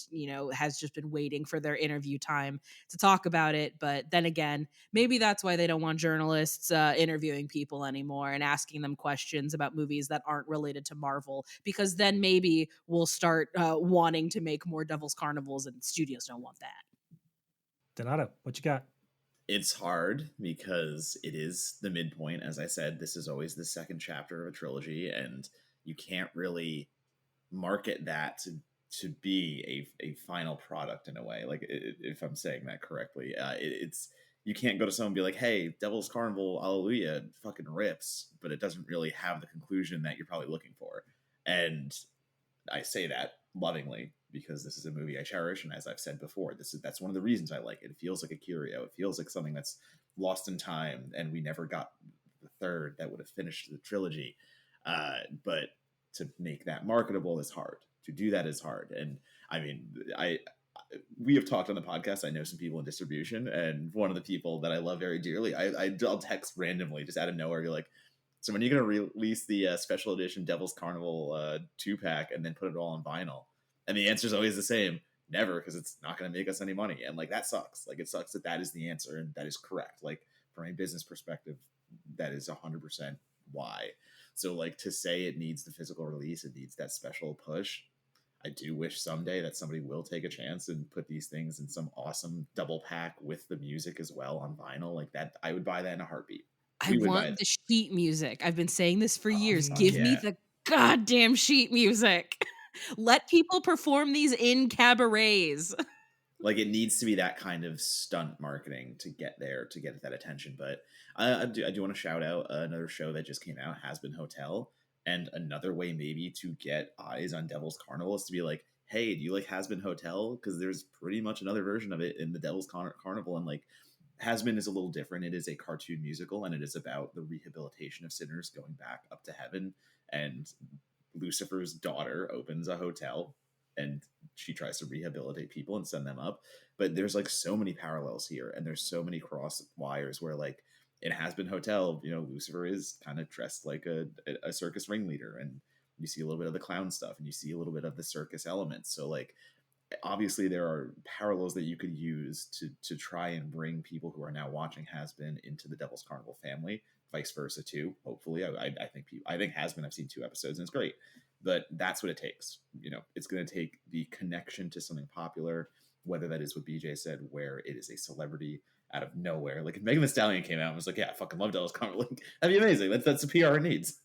has just been waiting for their interview time to talk about it. But then again, maybe that's why they don't want journalists interviewing people anymore and asking them questions about movies that aren't related to Marvel, because then maybe we'll start wanting to make more Devil's Carnivals, and studios don't want that. Donato, what you got? It's hard because it is the midpoint. As I said, this is always the second chapter of a trilogy, and you can't really market that to be a final product in a way. Like if I'm saying that correctly, it's you can't go to someone and be like, "Hey, Devil's Carnival, Alleluia, fucking rips," but it doesn't really have the conclusion that you're probably looking for. And I say that lovingly because this is a movie I cherish, and as I've said before, that's one of the reasons I like it. It feels like a curio. It feels like something that's lost in time, and we never got the third that would have finished the trilogy. But to make that marketable is hard. To do that is hard, and I mean, we have talked on the podcast. I know some people in distribution, and one of the people that I love very dearly, I'll text randomly just out of nowhere, be like, "So when are you going to release the special edition Devil's Carnival 2-pack and then put it all on vinyl?" And the answer is always the same: never, because it's not going to make us any money. And like that sucks. Like it sucks that that is the answer, and that is correct. Like from a business perspective, that is 100% why. So like to say it needs the physical release, it needs that special push. I do wish someday that somebody will take a chance and put these things in some awesome double pack with the music as well on vinyl. Like that, I would buy that in a heartbeat. I We would buy want it. the sheet music. I've been saying this for Oh years. fuck Give me Mm. yeah! the goddamn sheet music. Let people perform these in cabarets. Like it needs to be that kind of stunt marketing to get there, to get that attention. But I do want to shout out another show that just came out, Has Been Hotel, and another way maybe to get eyes on Devil's Carnival is to be like, hey, do you like Has Been Hotel? Because there's pretty much another version of it in the Carnival, and like Has Been is a little different. It is a cartoon musical, and it is about the rehabilitation of sinners going back up to heaven. And Lucifer's daughter opens a hotel, and she tries to rehabilitate people and send them up. But there's like so many parallels here, and there's so many cross wires where like it Has Been Hotel, Lucifer is kind of dressed like a circus ringleader, and you see a little bit of the clown stuff, and you see a little bit of the circus elements. So like obviously there are parallels that you could use to try and bring people who are now watching Has Been into the Devil's Carnival family, vice versa too. Hopefully, I think Has Been, I've seen 2 episodes and it's great, but that's what it takes. It's going to take the connection to something popular, whether that is what BJ said, where it is a celebrity out of nowhere. Like if Megan Thee Stallion came out and was like, "Yeah, I fucking love Devil's Carnival," like, that'd be amazing. That's the PR it needs.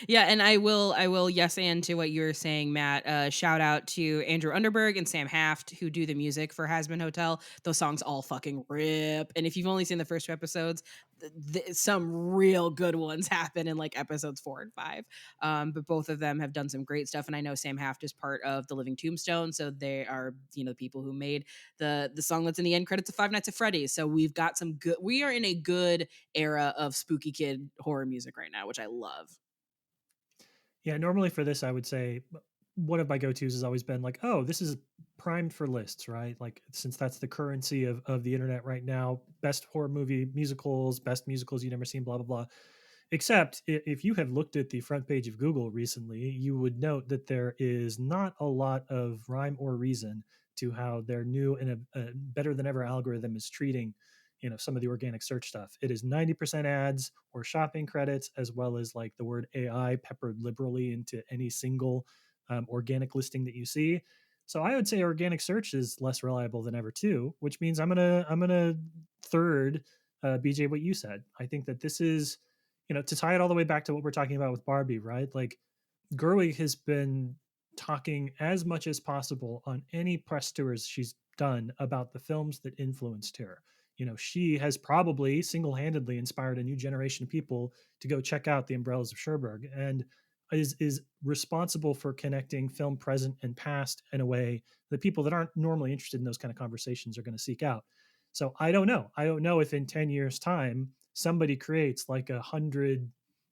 Yeah, and I will yes and to what you were saying, Matt. Shout out to Andrew Underberg and Sam Haft who do the music for Has Been Hotel. Those songs all fucking rip. And if you've only seen the first 2 episodes, some real good ones happen in like episodes 4 and 5. But both of them have done some great stuff, and I know Sam Haft is part of the Living Tombstone, so they are the people who made the song that's in the end credits of Five Nights at Freddy's. So we've got some good. We are in a good era of spooky kid horror music right now, which I love. Yeah, normally for this, I would say one of my go-tos has always been like, oh, this is primed for lists, right? Like since that's the currency of the internet right now, best horror movie musicals, best musicals you've never seen, blah blah blah. Except if you have looked at the front page of Google recently, you would note that there is not a lot of rhyme or reason to how their new and a better than ever algorithm is treating, some of the organic search stuff. It is 90% ads or shopping credits, as well as like the word AI peppered liberally into any single organic listing that you see. So I would say organic search is less reliable than ever too, which means I'm gonna third BJ what you said. I think that this is to tie it all the way back to what we're talking about with Barbie, right? Like Gerwig has been talking as much as possible on any press tours she's done about the films that influenced her. She has probably single-handedly inspired a new generation of people to go check out The Umbrellas of Cherbourg, and is responsible for connecting film present and past in a way that people that aren't normally interested in those kind of conversations are going to seek out. So I don't know. I don't know if in 10 years' time somebody creates like $100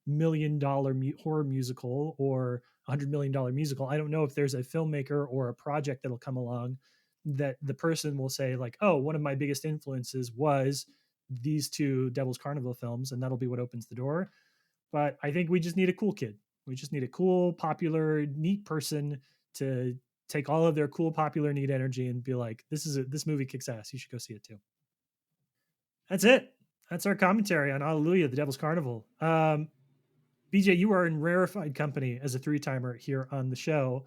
million horror musical or $100 million musical. I don't know if there's a filmmaker or a project that'll come along that the person will say like, oh, one of my biggest influences was these two Devil's Carnival films, and that'll be what opens the door. But I think we just need a cool kid. We just need a cool, popular, neat person to take all of their cool, popular, neat energy and be like, this movie kicks ass. You should go see it too. That's it. That's our commentary on Alleluia, the Devil's Carnival. BJ, you are in rarefied company as a three-timer here on the show.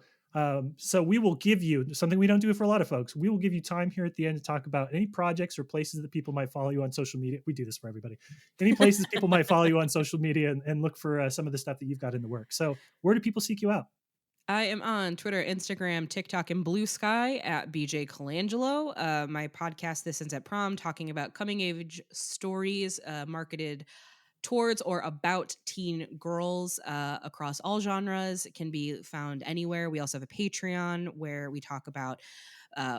So we will give you something we don't do for a lot of folks. We will give you time here at the end to talk about any projects or places that people might follow you on social media. We do this for everybody. Any places people might follow you on social media and look for some of the stuff that you've got in the work. So where do people seek you out? I am on Twitter, Instagram, TikTok, and Blue Sky at BJ Colangelo. My podcast, This Ends at Prom, talking about coming age stories marketed towards or about teen girls across all genres. It can be found anywhere. We also have a Patreon where we talk about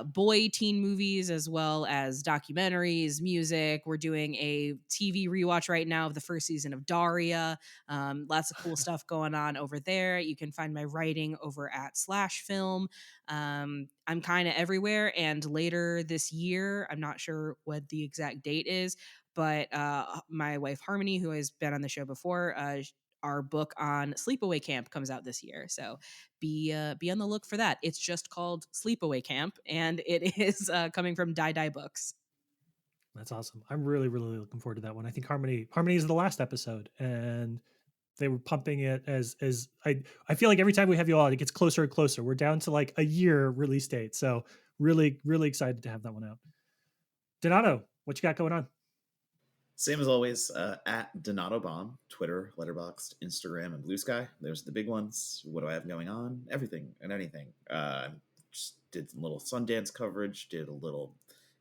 boy teen movies as well as documentaries, music. We're doing a TV rewatch right now of the first season of Daria. Lots of cool stuff going on over there. You can find my writing over at Slash Film. I'm kind of everywhere. And later this year, I'm not sure what the exact date is, but my wife Harmony, who has been on the show before, our book on sleepaway camp comes out this year. So be on the look for that. It's just called Sleepaway Camp, and it is coming from Die Die Books. That's awesome. I'm really, really looking forward to that one. I think Harmony is the last episode, and they were pumping it as I feel like every time we have you on, it gets closer and closer. We're down to like a year release date. So really, really excited to have that one out. Donato, what you got going on? Same as always, at Donato Bomb, Twitter, Letterboxd, Instagram, and Blue Sky. There's the big ones. What do I have going on? Everything and anything. Just did some little Sundance coverage. Did a little,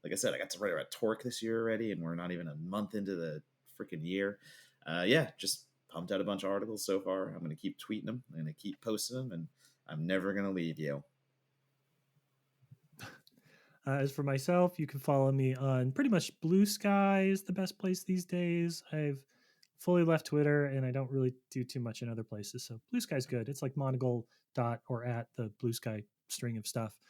like I said, I got to write about Torque this year already, and we're not even a month into the freaking year. Yeah, just pumped out a bunch of articles so far. I'm going to keep tweeting them. I'm going to keep posting them, and I'm never going to leave you. As for myself, you can follow me on pretty much Blue Sky is the best place these days. I've fully left Twitter and I don't really do too much in other places. So Blue Sky's good. It's like Monocle dot or at the Blue Sky string of stuff.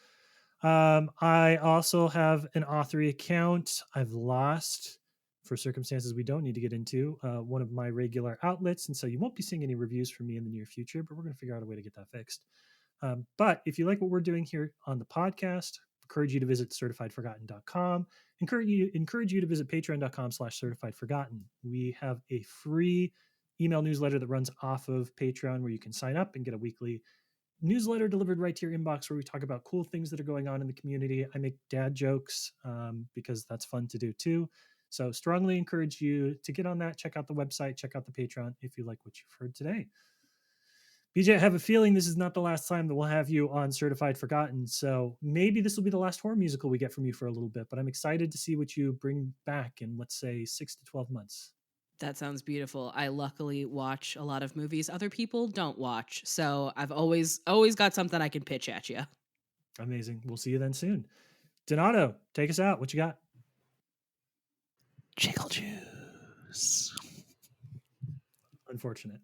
I also have an Author account. I've lost, for circumstances we don't need to get into, one of my regular outlets. And so you won't be seeing any reviews from me in the near future, but we're going to figure out a way to get that fixed. But if you like what we're doing here on the podcast, encourage you to visit certifiedforgotten.com. Encourage you to visit patreon.com/certifiedforgotten. We have a free email newsletter that runs off of Patreon where you can sign up and get a weekly newsletter delivered right to your inbox where we talk about cool things that are going on in the community. I make dad jokes because that's fun to do too. So strongly encourage you to get on that. Check out the website, check out the Patreon if you like what you've heard today. BJ, I have a feeling this is not the last time that we'll have you on Certified Forgotten. So maybe this will be the last horror musical we get from you for a little bit, but I'm excited to see what you bring back in, let's say, 6 to 12 months. That sounds beautiful. I luckily watch a lot of movies other people don't watch. So I've always got something I can pitch at you. Amazing. We'll see you then soon. Donato, take us out. What you got? Jiggle juice. Unfortunate.